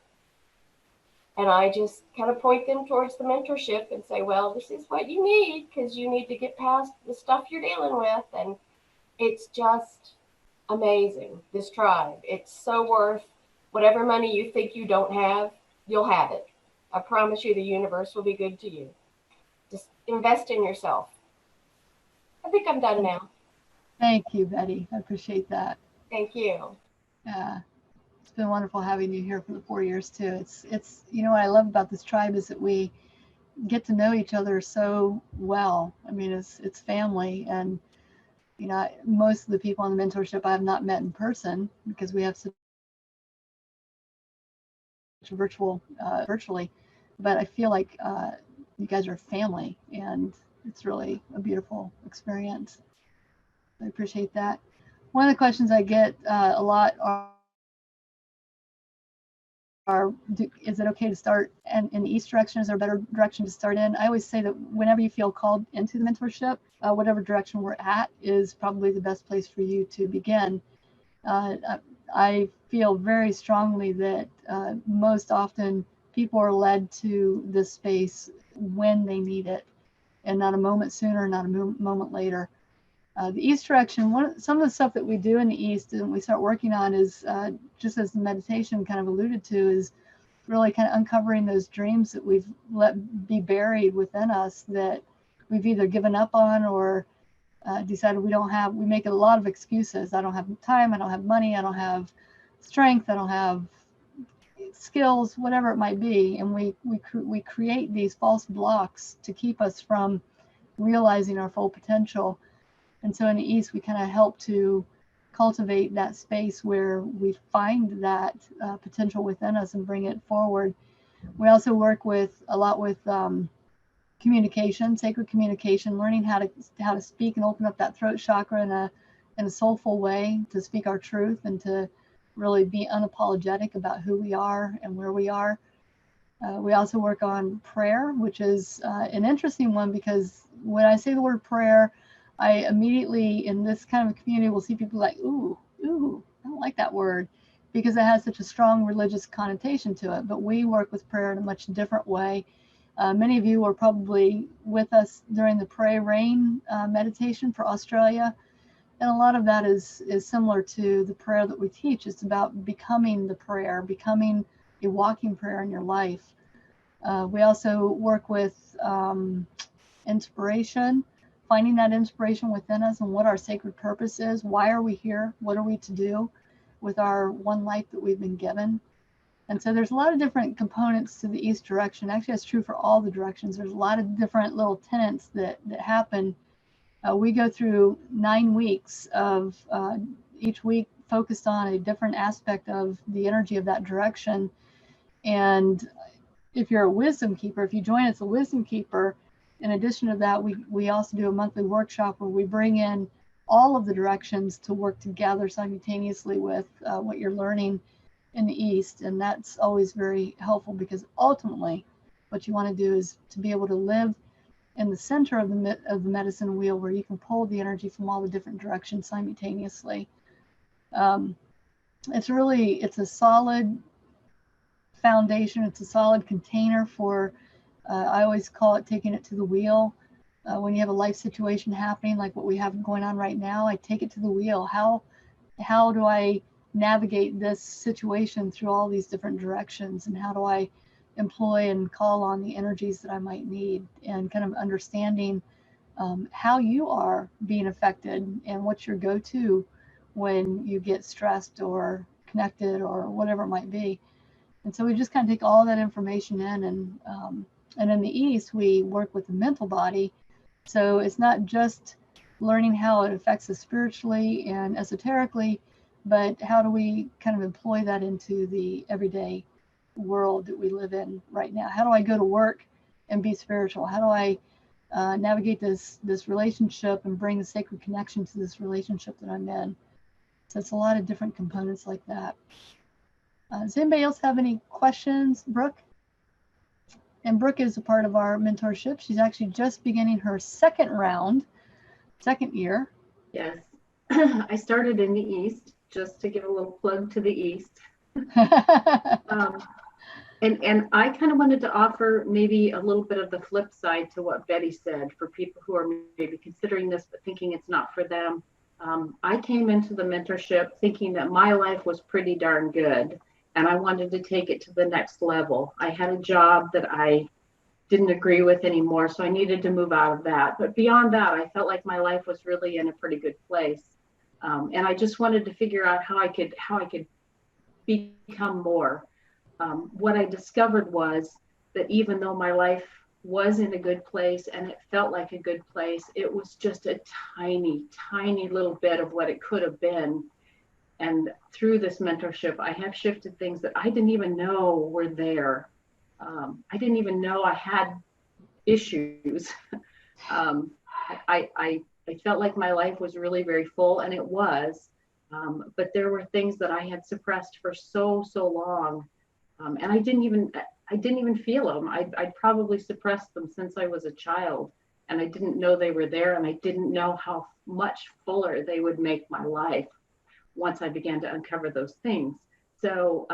And I just kind of point them towards the mentorship and say, well, this is what you need, because you need to get past the stuff you're dealing with. And it's just amazing, this tribe. It's so worth whatever money you think you don't have, you'll have it. I promise you the universe will be good to you. Just invest in yourself. I think I'm done now. Thank you, Betty. I appreciate that. Thank you. Yeah. It's been wonderful having you here for the 4 years too. It's you know what I love about this tribe is that we get to know each other so well. I mean, it's family, and you know, most of the people on the mentorship I have not met in person because we have such virtually, but I feel like you guys are family, and it's really a beautiful experience. I appreciate that. One of the questions I get a lot is it okay to start in the east direction? Is there a better direction to start in? I always say that whenever you feel called into the mentorship, whatever direction we're at is probably the best place for you to begin. I feel very strongly that most often people are led to this space when they need it, and not a moment sooner, not a moment later. The east direction, some of the stuff that we do in the east and we start working on is, just as the meditation kind of alluded to, is really kind of uncovering those dreams that we've let be buried within us, that we've either given up on or decided we don't have. We make a lot of excuses. I don't have time, I don't have money, I don't have strength, I don't have skills, whatever it might be, and we create these false blocks to keep us from realizing our full potential. And so in the east, we kind of help to cultivate that space where we find that potential within us and bring it forward. We also work a lot with communication, sacred communication, learning how to speak and open up that throat chakra in a soulful way, to speak our truth and to really be unapologetic about who we are and where we are. We also work on prayer, which is an interesting one, because when I say the word prayer, I immediately, in this kind of a community, will see people like, ooh, I don't like that word, because it has such a strong religious connotation to it. But we work with prayer in a much different way. Many of you were probably with us during the Pray Rain meditation for Australia. And a lot of that is similar to the prayer that we teach. It's about becoming the prayer, becoming a walking prayer in your life. We also work with inspiration, finding that inspiration within us and what our sacred purpose is. Why are we here? What are we to do with our one life that we've been given? And so there's a lot of different components to the east direction. Actually, that's true for all the directions. There's a lot of different little tenets that happen. We go through 9 weeks of each week focused on a different aspect of the energy of that direction. And if you're a wisdom keeper, if you join as a wisdom keeper, in addition to that, we also do a monthly workshop where we bring in all of the directions to work together simultaneously with what you're learning in the East. And that's always very helpful, because ultimately what you want to do is to be able to live in the center of the medicine wheel, where you can pull the energy from all the different directions simultaneously. It's a solid foundation. It's a solid container for, I always call it taking it to the wheel. When you have a life situation happening like what we have going on right now, I take it to the wheel. How do I navigate this situation through all these different directions, and how do I employ and call on the energies that I might need, and kind of understanding how you are being affected and what's your go-to when you get stressed or connected or whatever it might be. And so we just kind of take all that information in, and in the East, we work with the mental body. So it's not just learning how it affects us spiritually and esoterically, but how do we kind of employ that into the everyday world that we live in right now? How do I go to work and be spiritual? How do I navigate this relationship and bring a sacred connection to this relationship that I'm in? So it's a lot of different components like that. Does anybody else have any questions? Brooke? And Brooke is a part of our mentorship. She's actually just beginning her second year. Yes. I started in the East, just to give a little plug to the East. And I kind of wanted to offer maybe a little bit of the flip side to what Betty said, for people who are maybe considering this but thinking it's not for them. I came into the mentorship thinking that my life was pretty darn good, and I wanted to take it to the next level. I had a job that I didn't agree with anymore, so I needed to move out of that. But beyond that, I felt like my life was really in a pretty good place. And I just wanted to figure out how I could become more. What I discovered was that even though my life was in a good place and it felt like a good place, it was just a tiny, tiny little bit of what it could have been. And through this mentorship, I have shifted things that I didn't even know were there. I didn't even know I had issues. I felt like my life was really very full, and it was. But there were things that I had suppressed for so long, and I didn't even feel them. I'd probably suppressed them since I was a child, and I didn't know they were there, and I didn't know how much fuller they would make my life once I began to uncover those things. So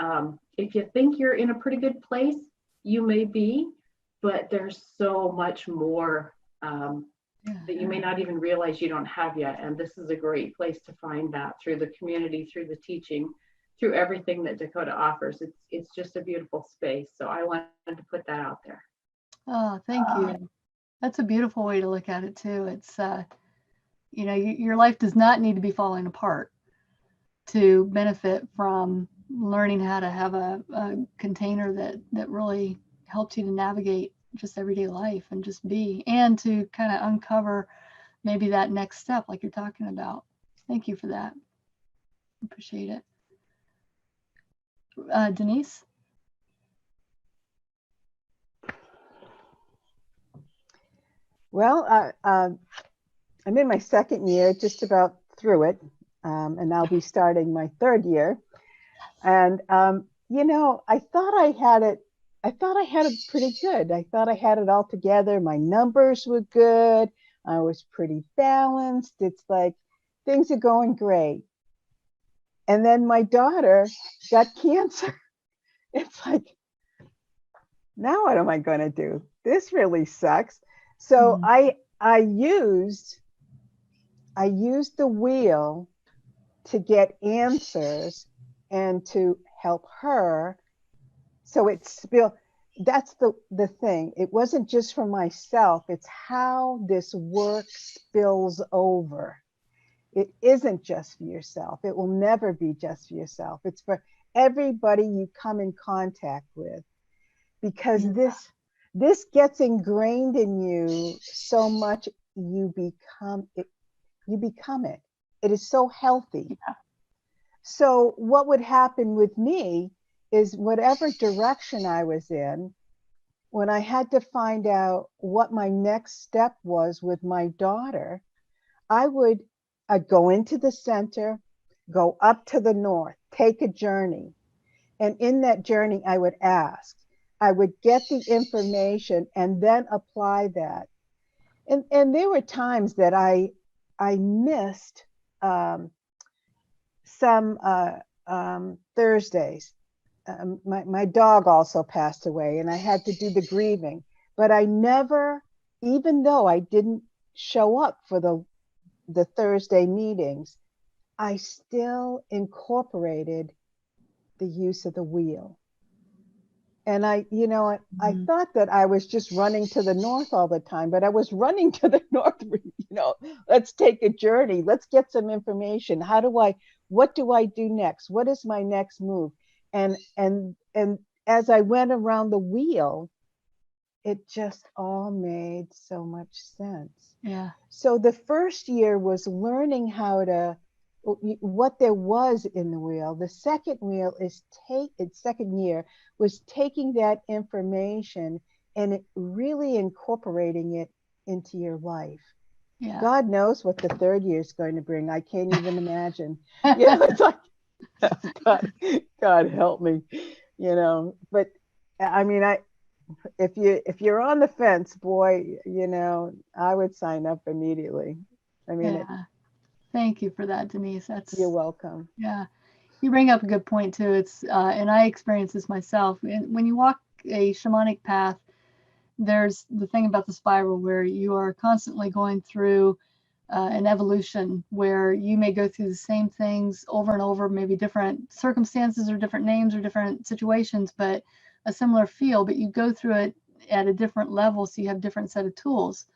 if you think you're in a pretty good place, you may be, but there's so much more that you may not even realize you don't have yet. And this is a great place to find that through the community, through the teaching, through everything that Dakota offers. It's just a beautiful space. So I wanted to put that out there. Oh, thank you. That's a beautiful way to look at it too. It's, you know, your life does not need to be falling apart to benefit from learning how to have a container that really helps you to navigate just everyday life and just be, and to kind of uncover maybe that next step like you're talking about. Thank you for that. Appreciate it. Denise? Well, I'm in my second year, just about through it, and I'll be starting my third year. And you know, I thought I had it pretty good. I thought I had it all together. My numbers were good. I was pretty balanced. It's like things are going great. And then my daughter got cancer. It's like, now what am I going to do? This really sucks. So I used the wheel to get answers and to help her. So that's the thing. It wasn't just for myself. It's how this work spills over. It isn't just for yourself. It will never be just for yourself. It's for everybody you come in contact with, because this gets ingrained in you so much. You become it. It is so healthy. Yeah. So what would happen with me is, whatever direction I was in, when I had to find out what my next step was with my daughter, I'd go into the center, go up to the north, take a journey. And in that journey, I would ask, I would get the information and then apply that. And there were times that I missed some Thursdays. My dog also passed away, and I had to do the grieving. But I never, even though I didn't show up for the Thursday meetings, I still incorporated the use of the wheel. And I thought that I was just running to the north all the time, but I was running to the north, let's take a journey. Let's get some information. What do I do next? What is my next move? And as I went around the wheel, it just all made so much sense. Yeah. So the first year was learning what there was in the wheel. The second year was taking that information and really incorporating it into your life. Yeah. God knows what the third year is going to bring. I can't even imagine. It's like, God help me, But I mean, if you're on the fence, boy, I would sign up immediately. I mean, yeah. Thank you for that, Denise. You're welcome. Yeah. You bring up a good point too. It's, and I experience this myself. When you walk a shamanic path, there's the thing about the spiral where you are constantly going through an evolution, where you may go through the same things over and over, maybe different circumstances or different names or different situations, but a similar feel, but you go through it at a different level. So you have different set of tools.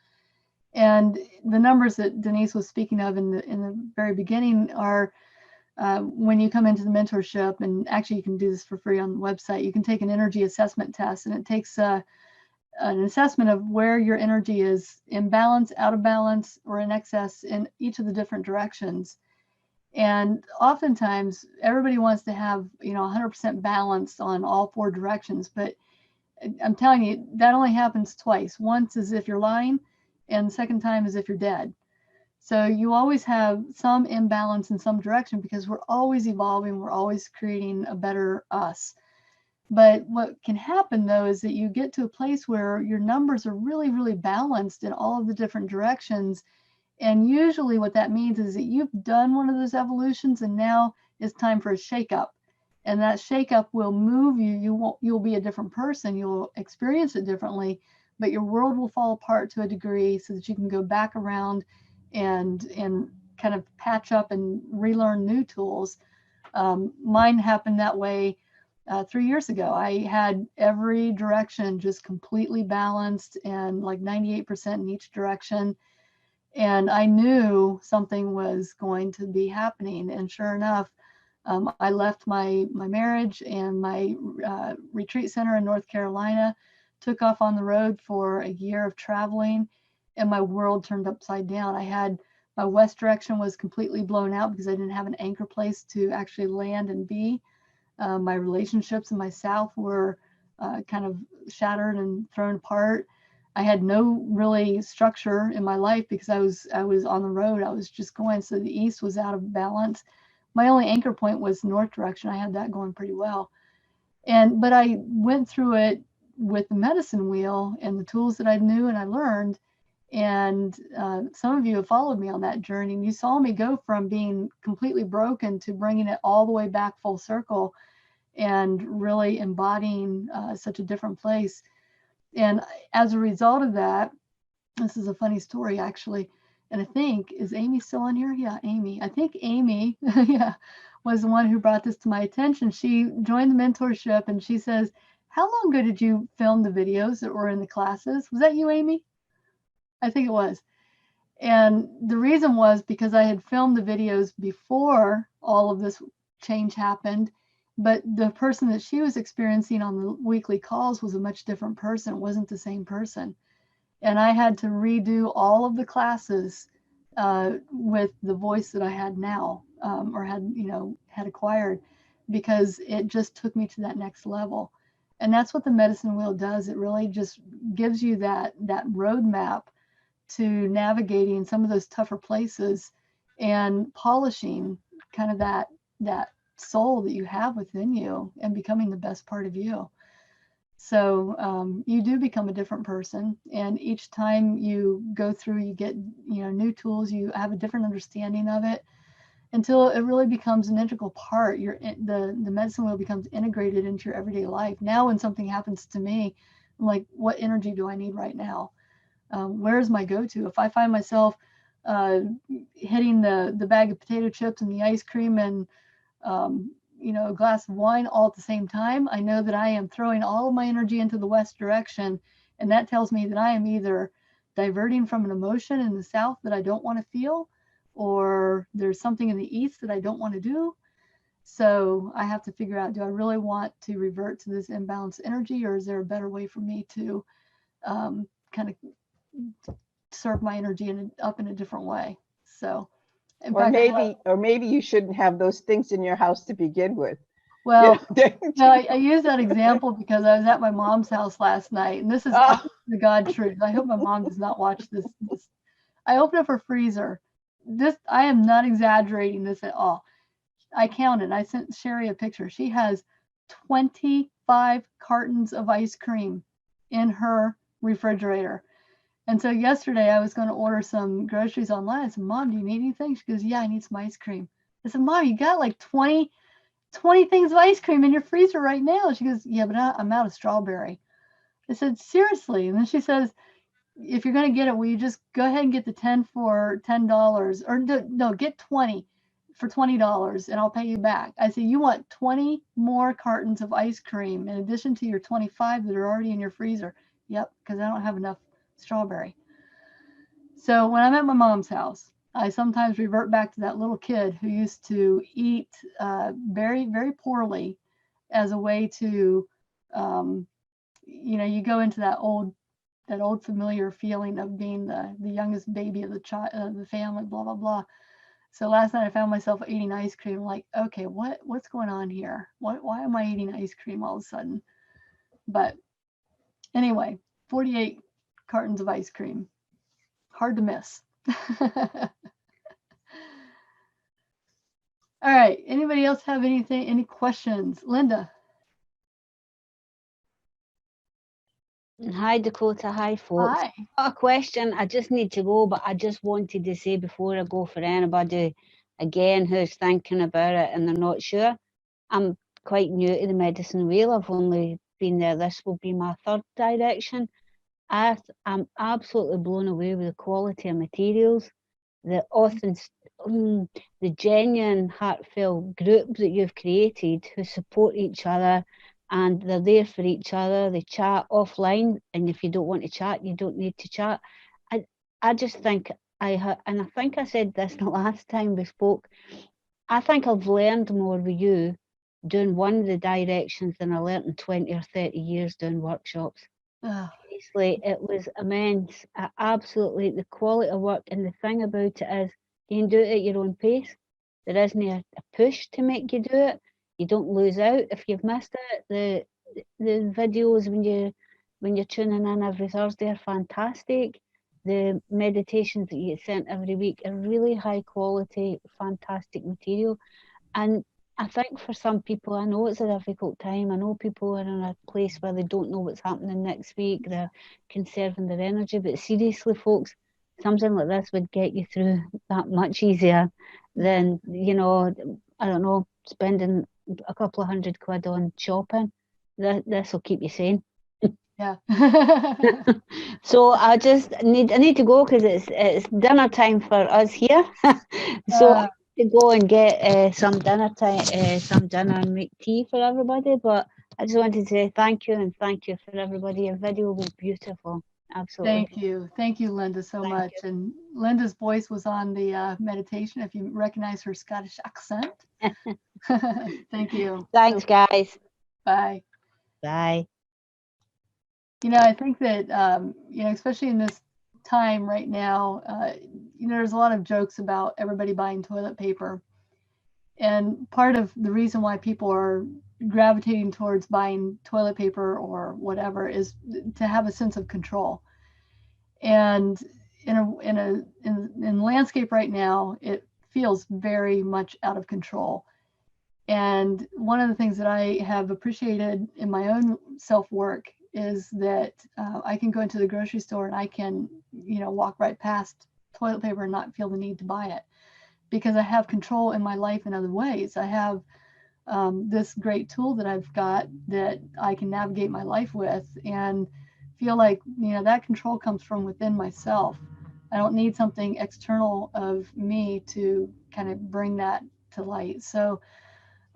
And the numbers that Denise was speaking of in the very beginning are when you come into the mentorship, and actually you can do this for free on the website, you can take an energy assessment test, and it takes an assessment of where your energy is in balance, out of balance, or in excess in each of the different directions. And oftentimes everybody wants to have 100% balance on all four directions, but I'm telling you, that only happens twice. Once is if you're lying, and the second time is if you're dead. So you always have some imbalance in some direction because we're always evolving, we're always creating a better us. But what can happen though is that you get to a place where your numbers are really, really balanced in all of the different directions. And usually what that means is that you've done one of those evolutions and now it's time for a shakeup. And that shakeup will move you. You'll be a different person. You'll experience it differently, but your world will fall apart to a degree so that you can go back around and kind of patch up and relearn new tools. Mine happened that way 3 years ago. I had every direction just completely balanced and like 98% in each direction. And I knew something was going to be happening. And sure enough, I left my marriage and my retreat center in North Carolina, took off on the road for a year of traveling, and my world turned upside down. I had my west direction was completely blown out because I didn't have an anchor place to actually land and be. My relationships in my south were kind of shattered and thrown apart. I had no really structure in my life because I was on the road. I was just going. So the east was out of balance. My only anchor point was north direction. I had that going pretty well. But I went through it with the medicine wheel and the tools that I knew and I learned. And some of you have followed me on that journey, and you saw me go from being completely broken to bringing it all the way back full circle and really embodying such a different place. And as a result of that, this is a funny story actually. And I think, is Amy still on here? Yeah, Amy. I think Amy yeah, was the one who brought this to my attention. She joined the mentorship and she says, how long ago did you film the videos that were in the classes? Was that you, Amy? I think it was. And the reason was because I had filmed the videos before all of this change happened, but the person that she was experiencing on the weekly calls was a much different person. It wasn't the same person. And I had to redo all of the classes with the voice that I had now, or had acquired, because it just took me to that next level. And that's what the medicine wheel does. It really just gives you that roadmap to navigating some of those tougher places and polishing kind of that soul that you have within you and becoming the best part of you. So you do become a different person, and each time you go through, you get new tools. You have a different understanding of it until it really becomes an integral part. The medicine wheel becomes integrated into your everyday life. Now, when something happens to me, I'm like, what energy do I need right now? Where's my go-to? If I find myself hitting the bag of potato chips and the ice cream and a glass of wine all at the same time, I know that I am throwing all of my energy into the west direction, and that tells me that I am either diverting from an emotion in the south that I don't want to feel, or there's something in the east that I don't want to do. So I have to figure out, do I really want to revert to this imbalanced energy, or is there a better way for me to kind of serve my energy up in a different way? So maybe you shouldn't have those things in your house to begin with. Well, I use that example because I was at my mom's house last night, and this is the God truth. I hope my mom does not watch this. I opened up her freezer. I am not exaggerating this at all. I counted. I sent Sherry a picture. She has 25 cartons of ice cream in her refrigerator. And so yesterday I was going to order some groceries online. I said, Mom, do you need anything? She goes, yeah, I need some ice cream. I said, Mom, you got like 20 things of ice cream in your freezer right now. She goes, yeah, but I'm out of strawberry. I said, seriously? And then she says, if you're going to get it, will you just go ahead and get the 10 for $10, or no, get 20 for $20 and I'll pay you back. I said, you want 20 more cartons of ice cream in addition to your 25 that are already in your freezer? Yep, because I don't have enough strawberry. So when I'm at my mom's house, I sometimes revert back to that little kid who used to eat very, very poorly as a way to, you go into that old familiar feeling of being the youngest baby of the family, blah, blah, blah. So last night I found myself eating ice cream. I'm like, okay, what's going on here? Why am I eating ice cream all of a sudden? But anyway, 48 cartons of ice cream. Hard to miss. right. Anybody else have anything, any questions? Linda. Hi, Dakota. Hi, folks. Hi. Got a question. I just need to go, but I just wanted to say before I go, for anybody again who's thinking about it and they're not sure, I'm quite new to the medicine wheel. I've only been there. This will be my third direction. I'm absolutely blown away with the quality of materials, the the genuine, heartfelt group that you've created who support each other, and they're there for each other. They chat offline, and if you don't want to chat, you don't need to chat. I just think and I think I said this the last time we spoke, I think I've learned more with you doing one of the directions than I learned in 20 or 30 years doing workshops. Seriously, it was immense. Absolutely, the quality of work, and the thing about it is you can do it at your own pace. There isn't a push to make you do it. You don't lose out if you've missed it. The videos when you're tuning in every Thursday are fantastic. The meditations that you get sent every week are really high quality, fantastic material. And I think for some people, I know it's a difficult time. I know people are in a place where they don't know what's happening next week. They're conserving their energy. But seriously, folks, something like this would get you through that much easier than, you know, I don't know, spending a couple of £100 on shopping. This will keep you sane. Yeah. So I need to go because it's dinner time for us here. So I need to go and get some dinner and make tea for everybody. But I just wanted to say thank you for everybody. Your video was beautiful. Absolutely. Thank you, Linda, so much. And Linda's voice was on the meditation, if you recognize her Scottish accent. Thank you. Thanks, guys. Bye. Bye. You know, I think that, you know, especially in this time right now, you know, there's a lot of jokes about everybody buying toilet paper. And part of the reason why people are gravitating towards buying toilet paper or whatever is to have a sense of control. And in landscape right now, it feels very much out of control. And one of the things that I have appreciated in my own self-work is that I can go into the grocery store and I can, you know, walk right past toilet paper and not feel the need to buy it, because I have control in my life in other ways. I have this great tool that I've got that I can navigate my life with, and feel like, you know, that control comes from within myself. I don't need something external of me to kind of bring that to light. So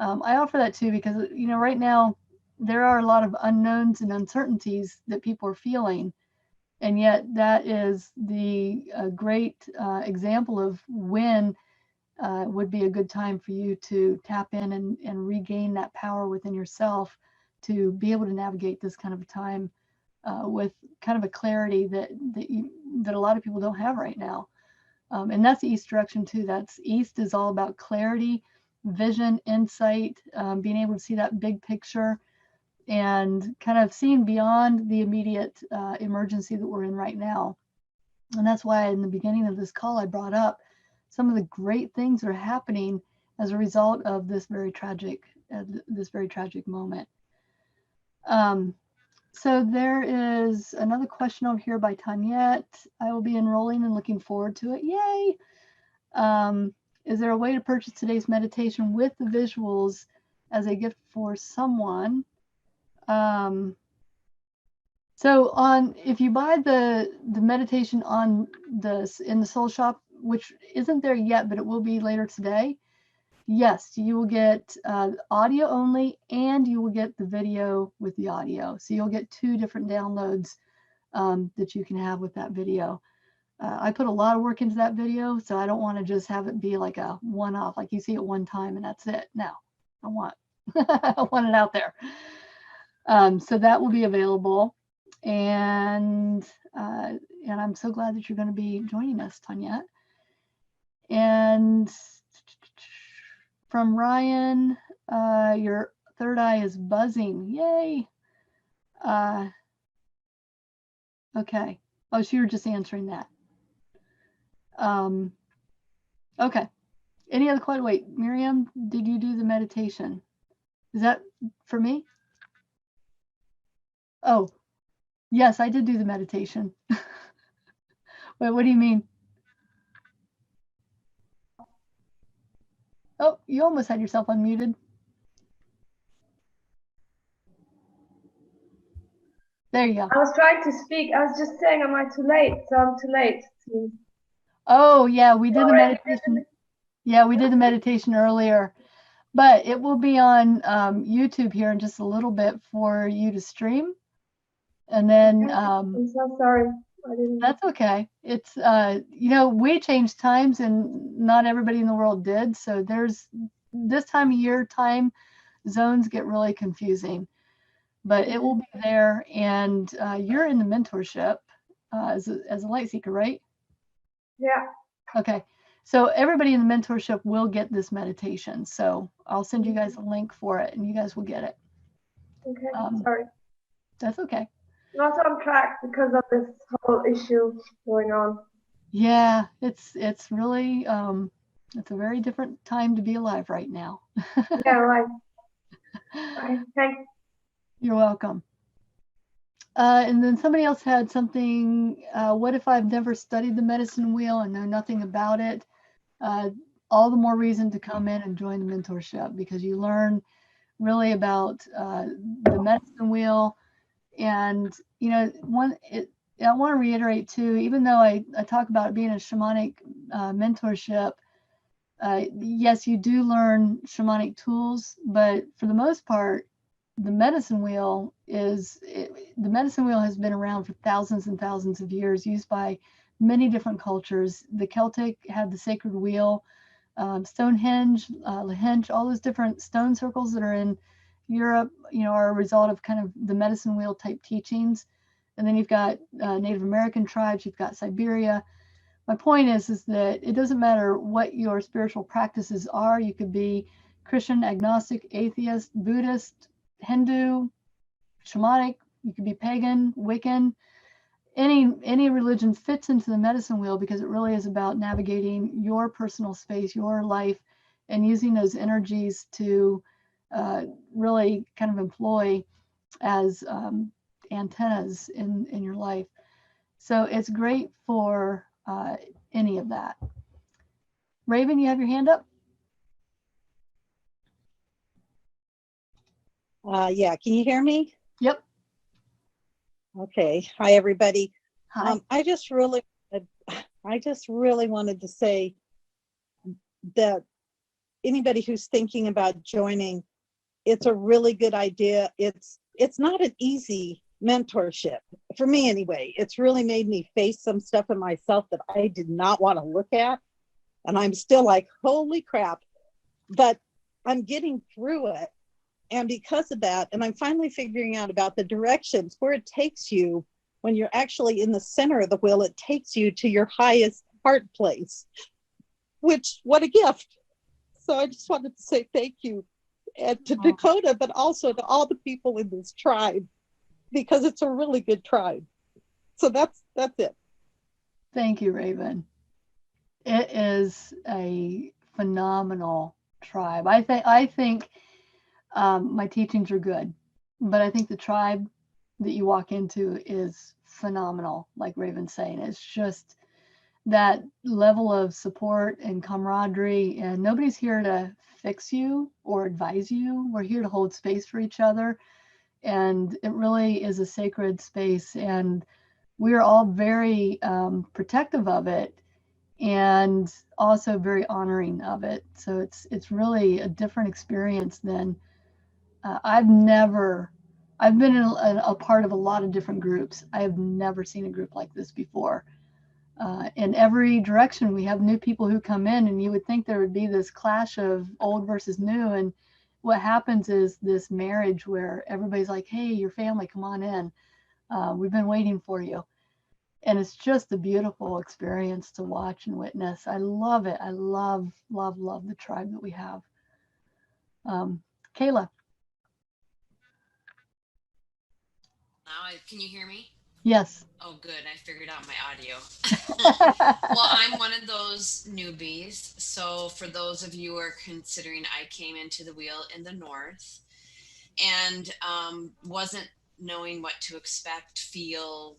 I offer that too, because, you know, right now there are a lot of unknowns and uncertainties that people are feeling. And yet that is the great example of when would be a good time for you to tap in and regain that power within yourself to be able to navigate this kind of a time with kind of a clarity that a lot of people don't have right now. And that's the East direction too. That's East is all about clarity, vision, insight, being able to see that big picture and kind of seeing beyond the immediate emergency that we're in right now. And that's why in the beginning of this call, I brought up some of the great things that are happening as a result of this very tragic moment. So there is another question over here by Tanyette. I will be enrolling and looking forward to it. Yay! Is there a way to purchase today's meditation with the visuals as a gift for someone? So if you buy the meditation in the Soul Shop, which isn't there yet, but it will be later today, yes, you will get audio only, and you will get the video with the audio. So you'll get 2 different downloads that you can have with that video. I put a lot of work into that video, so I don't want to just have it be like a one-off, like you see it one time and that's it. No, I want it out there. So that will be available, and I'm so glad that you're going to be joining us, Tanya. And from Ryan, your third eye is buzzing. Yay! Okay. Oh, so you were just answering that. Okay. Any other questions? Wait, Miriam, did you do the meditation? Is that for me? Oh, yes, I did do the meditation. Wait, what do you mean? Oh, you almost had yourself unmuted. There you go. I was trying to speak. I was just saying, am I too late? So I'm too late. Oh, yeah, we did the meditation. Yeah, we did the meditation earlier, but it will be on YouTube here in just a little bit for you to stream. And then I'm so sorry. I didn't. That's okay. It's you know, we changed times and not everybody in the world did. So there's this time of year, time zones get really confusing, but it will be there. And you're in the mentorship as a light seeker, right? Yeah. Okay. So everybody in the mentorship will get this meditation. So I'll send you guys a link for it and you guys will get it. Okay. Sorry. That's okay. Not on track because of this whole issue going on. Yeah, it's really it's a very different time to be alive right now. Yeah, right. Thanks. You're welcome. And then somebody else had something, what if I've never studied the medicine wheel and know nothing about it? All the more reason to come in and join the mentorship because you learn really about the medicine wheel. And, you know, I want to reiterate too, even though I talk about it being a shamanic mentorship, yes, you do learn shamanic tools, but for the most part, the medicine wheel has been around for thousands and thousands of years, used by many different cultures. The Celtic had the sacred wheel, Stonehenge, Lehenge, all those different stone circles that are in Europe, you know, are a result of kind of the medicine wheel type teachings. And then you've got Native American tribes, you've got Siberia. My point is that it doesn't matter what your spiritual practices are. You could be Christian, agnostic, atheist, Buddhist, Hindu, shamanic, you could be pagan, Wiccan. Any religion fits into the medicine wheel because it really is about navigating your personal space, your life, and using those energies to really kind of employ as antennas in your life. So it's great for any of that. Raven, you have your hand up? Yeah, can you hear me? Yep. Okay. Hi, everybody. Hi. I just really wanted to say that anybody who's thinking about joining, it's a really good idea. It's not an easy mentorship for me anyway. It's really made me face some stuff in myself that I did not want to look at, and I'm still like, holy crap, but I'm getting through it. And because of that, and I'm finally figuring out about the directions where it takes you when you're actually in the center of the wheel. It takes you to your highest heart place, which, what a gift. So I just wanted to say thank you and to Dakota, but also to all the people in this tribe, because it's a really good tribe. So that's it. Thank you, Raven. It is a phenomenal tribe. I think my teachings are good, but I think the tribe that you walk into is phenomenal. Like Raven's saying, it's just that level of support and camaraderie, and nobody's here to fix you or advise you. We're here to hold space for each other, and it really is a sacred space, and we're all very protective of it and also very honoring of it. So it's really a different experience than I've been in a part of a lot of different groups. I have never seen a group like this before. In every direction, we have new people who come in, and you would think there would be this clash of old versus new. And what happens is this marriage where everybody's like, hey, your family, come on in. We've been waiting for you. And it's just a beautiful experience to watch and witness. I love it. I love, love, love the tribe that we have. Kayla. Now, can you hear me? Yes. Oh, good. I figured out my audio. Well, I'm one of those newbies. So for those of you who are considering, I came into the wheel in the north and wasn't knowing what to expect, feel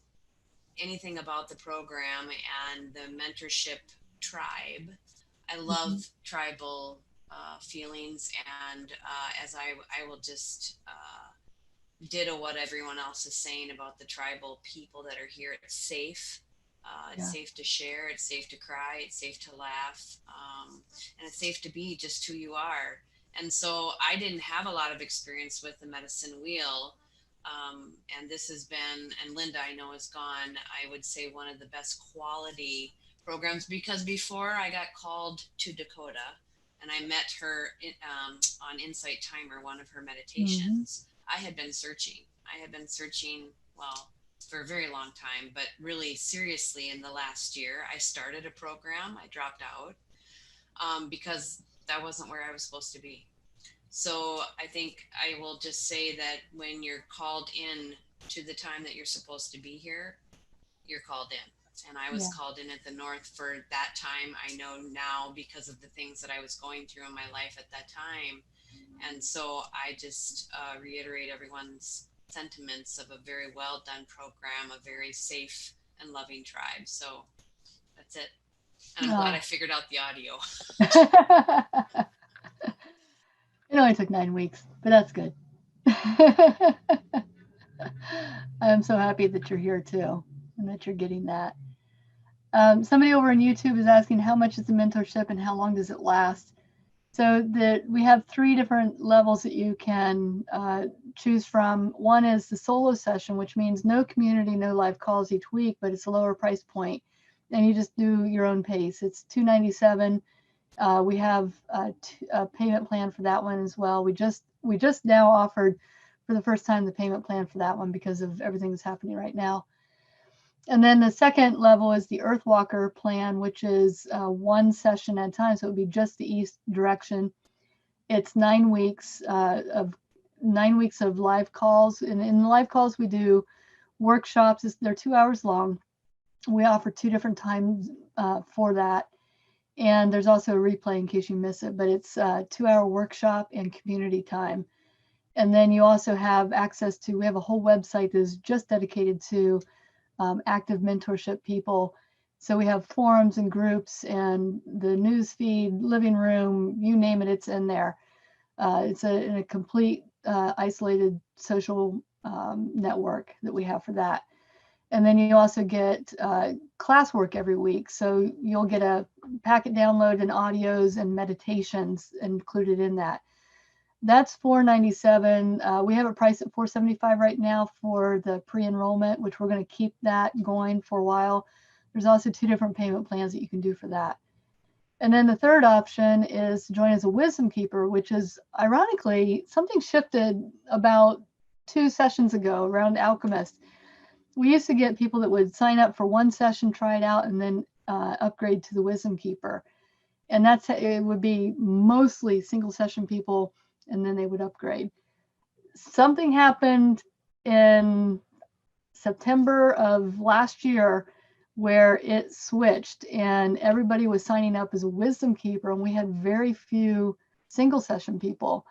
anything about the program and the mentorship tribe. I love tribal feelings, and as I will just ditto what everyone else is saying about the tribal people that are here. It's safe. It's safe to share. It's safe to cry. It's safe to laugh. And it's safe to be just who you are. And so I didn't have a lot of experience with the medicine wheel. And this has been, and Linda, I know, is gone, I would say one of the best quality programs, because before I got called to Dakota and I met her on Insight Timer, one of her meditations. I had been searching, well, for a very long time, but really seriously in the last year. I started a program, I dropped out because that wasn't where I was supposed to be. So I think I will just say that when you're called in to the time that you're supposed to be here, you're called in. And I was called in at the north for that time. I know now because of the things that I was going through in my life at that time. And so I just reiterate everyone's sentiments of a very well done program, a very safe and loving tribe. So that's it. And I'm glad I figured out the audio. It only took 9 weeks, but that's good. I'm so happy that you're here too, and that you're getting that. Somebody over on YouTube is asking how much is the mentorship and how long does it last? So we have 3 different levels that you can choose from. One is the solo session, which means no community, no live calls each week, but it's a lower price point, and you just do your own pace. It's $297. We have a payment plan for that one as well. We just now offered for the first time the payment plan for that one because of everything that's happening right now. And then the second level is the Earth Walker plan, which is 1 session at a time. So it would be just the east direction. It's 9 weeks of live calls. And in the live calls, we do workshops. They're 2 hours long. We offer 2 different times for that. And there's also a replay in case you miss it, but it's a 2-hour workshop and community time. And then you also have access to, we have a whole website that is just dedicated to active mentorship people. So we have forums and groups and the news feed, living room, you name it, it's in there. It's in a complete isolated social network that we have for that. And then you also get classwork every week. So you'll get a packet download and audios and meditations included in that. That's $497. We have a price at $475 right now for the pre-enrollment, which we're going to keep that going for a while. There's also 2 different payment plans that you can do for that. And then the third option is to join as a wisdom keeper, which is ironically something shifted about 2 sessions ago around Alchemist. We used to get people that would sign up for 1 session, try it out, and then upgrade to the wisdom keeper. And it would be mostly single session people, and then they would upgrade. Something happened in September of last year where it switched and everybody was signing up as a wisdom keeper, and we had very few single session people.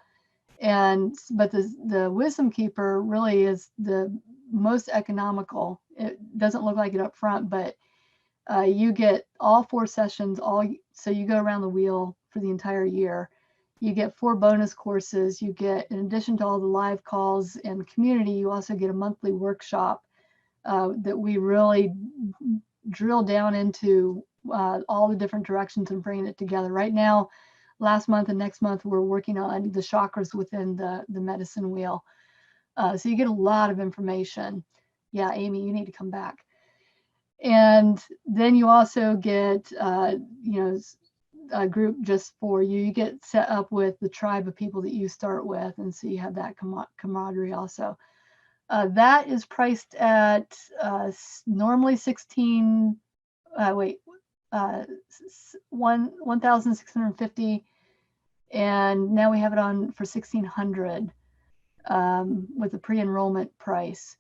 But the wisdom keeper really is the most economical. It doesn't look like it up front, but you get all 4 sessions, so you go around the wheel for the entire year. You get 4 bonus courses. You get, in addition to all the live calls and community, you also get a monthly workshop that we really drill down into all the different directions and bringing it together. Right now, last month and next month, we're working on the chakras within the medicine wheel. So you get a lot of information. Yeah, Amy, you need to come back. And then you also get, a group just for you. You get set up with the tribe of people that you start with, and so you have that camaraderie also. That is priced at normally $1,650, and now we have it on for $1,600 with the pre-enrollment price.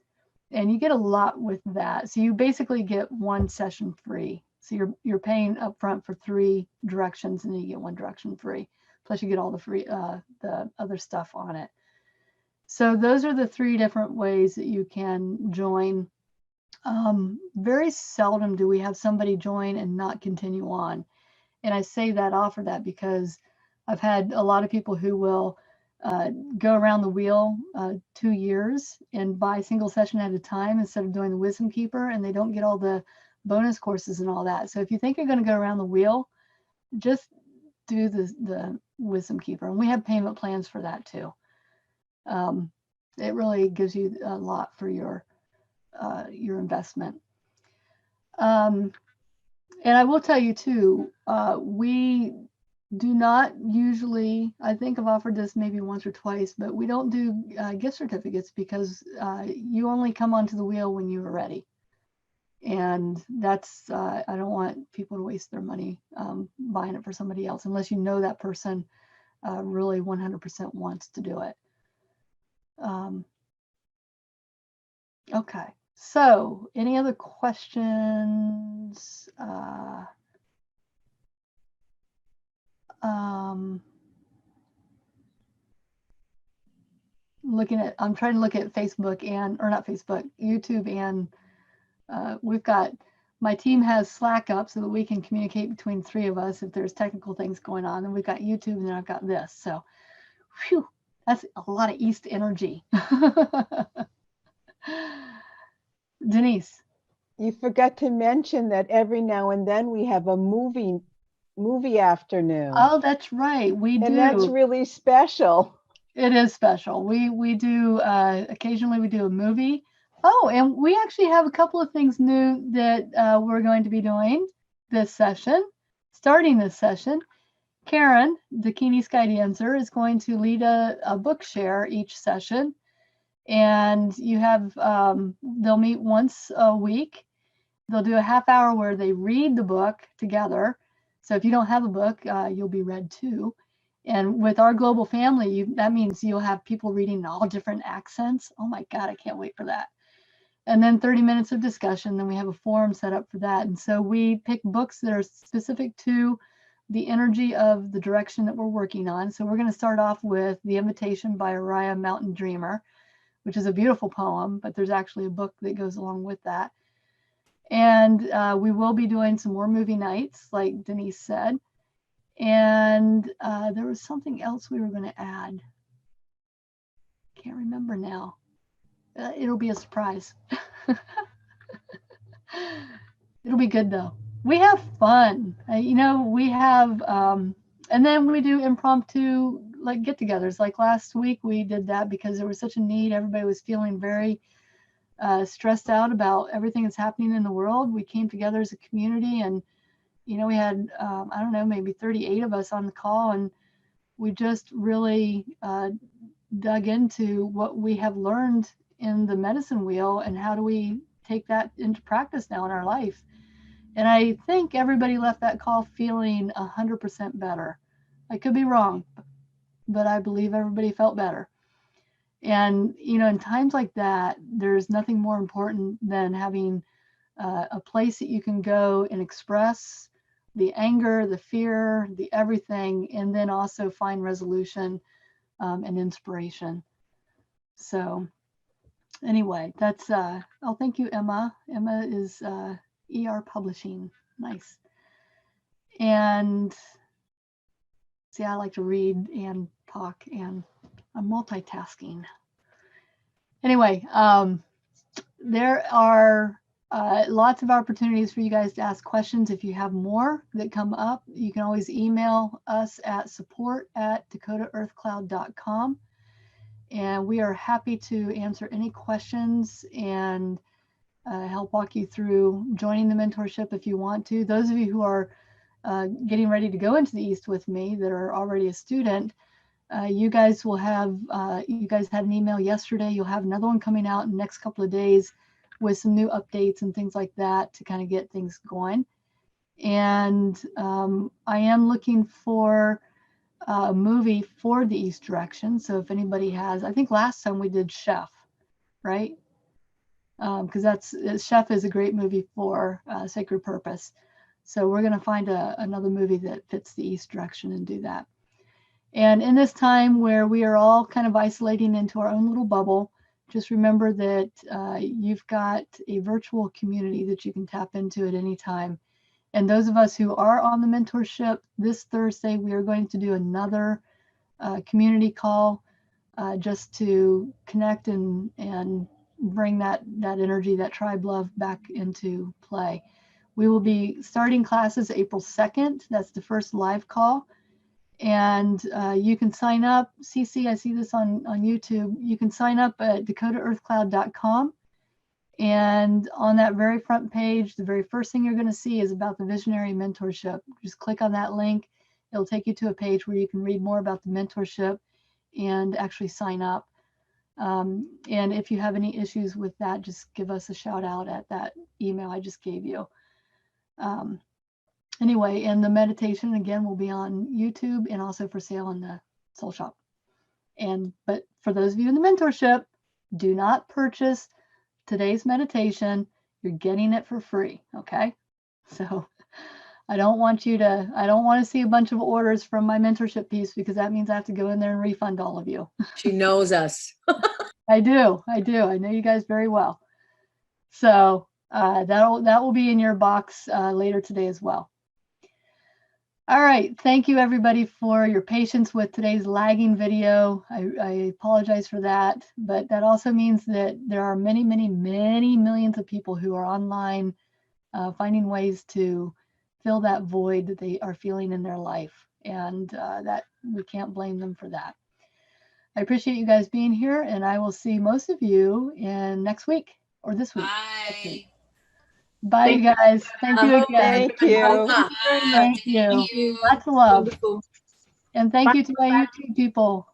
And you get a lot with that. So you basically get one session free. So you're paying upfront for 3 directions, and then you get 1 direction free. Plus you get all the free the other stuff on it. So those are the 3 different ways that you can join. Very seldom do we have somebody join and not continue on. And I say that, offer that, because I've had a lot of people who will go around the wheel 2 years and buy single session at a time instead of doing the Wisdom Keeper, and they don't get all the bonus courses and all that. So if you think you're going to go around the wheel, just do the Wisdom Keeper. And we have payment plans for that too. It really gives you a lot for your investment. And I will tell you too, we do not usually, I think I've offered this maybe once or twice, but we don't do gift certificates, because you only come onto the wheel when you are ready. And that's, I don't want people to waste their money buying it for somebody else, unless you know that person really 100% wants to do it. Okay, so any other questions? I'm trying to look at Facebook or not Facebook, YouTube, and we've got, my team has Slack up so that we can communicate between 3 of us if there's technical things going on. And we've got YouTube, and then I've got this. So, whew, that's a lot of East energy. Denise. You forgot to mention that every now and then we have a movie afternoon. Oh, that's right. We do. And that's really special. It is special. We do, occasionally we do a movie. Oh, and we actually have a couple of things new that we're going to be doing this session, starting this session. Karen, the Keeney Sky Dancer, is going to lead a book share each session. And you have, they'll meet once a week. They'll do a half hour where they read the book together. So if you don't have a book, you'll be read too. And with our global family, that means you'll have people reading in all different accents. Oh my God, I can't wait for that. And then 30 minutes of discussion. Then we have a forum set up for that. And so we pick books that are specific to the energy of the direction that we're working on. So we're going to start off with The Invitation by Araya Mountain Dreamer, which is a beautiful poem, but there's actually a book that goes along with that. And we will be doing some more movie nights, like Denise said. And there was something else we were going to add. Can't remember now. It'll be a surprise. It'll be good though. We have fun. We have, and then we do impromptu like get-togethers. Like last week we did that because there was such a need. Everybody was feeling very stressed out about everything that's happening in the world. We came together as a community, and we had, I don't know, maybe 38 of us on the call, and we just really dug into what we have learned in the medicine wheel and how do we take that into practice now in our life. And I think everybody left that call feeling 100% better. I could be wrong, but I believe everybody felt better. And, in times like that, there's nothing more important than having a place that you can go and express the anger, the fear, the everything, and then also find resolution and inspiration. So anyway, that's, oh, thank you, Emma. Emma is ER Publishing. Nice. And see, I like to read and talk, and I'm multitasking. Anyway, there are lots of opportunities for you guys to ask questions. If you have more that come up, you can always email us at support@dakotaearthcloud.com. And we are happy to answer any questions and help walk you through joining the mentorship if you want to. Those of you who are getting ready to go into the East with me that are already a student, you guys will have, you guys had an email yesterday. You'll have another one coming out in the next couple of days with some new updates and things like that to kind of get things going. And I am looking for a movie for the East direction. So if anybody has, I think last time we did Chef, right? because Chef is a great movie for Sacred Purpose. So we're going to find another movie that fits the East direction and do that. And in this time where we are all kind of isolating into our own little bubble, just remember that you've got a virtual community that you can tap into at any time. And those of us who are on the mentorship, this Thursday, we are going to do another community call just to connect and bring that energy, that tribe love back into play. We will be starting classes April 2nd. That's the first live call. And you can sign up. CC, I see this on YouTube. You can sign up at dakotaearthcloud.com. And on that very front page, the very first thing you're going to see is about the Visionary Mentorship. Just click on that link. It'll take you to a page where you can read more about the mentorship and actually sign up. And if you have any issues with that, just give us a shout out at that email I just gave you. Anyway, and the meditation again will be on YouTube and also for sale in the Soul Shop. But for those of you in the mentorship, do not purchase today's meditation. You're getting it for free. Okay. So I don't want to see a bunch of orders from my mentorship piece, because that means I have to go in there and refund all of you. She knows us. I do. I know you guys very well. So that will be in your box later today as well. All right. Thank you, everybody, for your patience with today's lagging video. I apologize for that, but that also means that there are many, many, many millions of people who are online finding ways to fill that void that they are feeling in their life, and that we can't blame them for that. I appreciate you guys being here, and I will see most of you in next week or this week. Bye. Bye, you guys. Thank you again. Thank you. Thank you. Lots of love. Wonderful. And thank you to my YouTube people.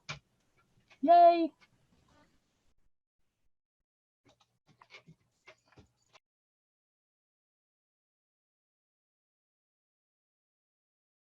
Yay.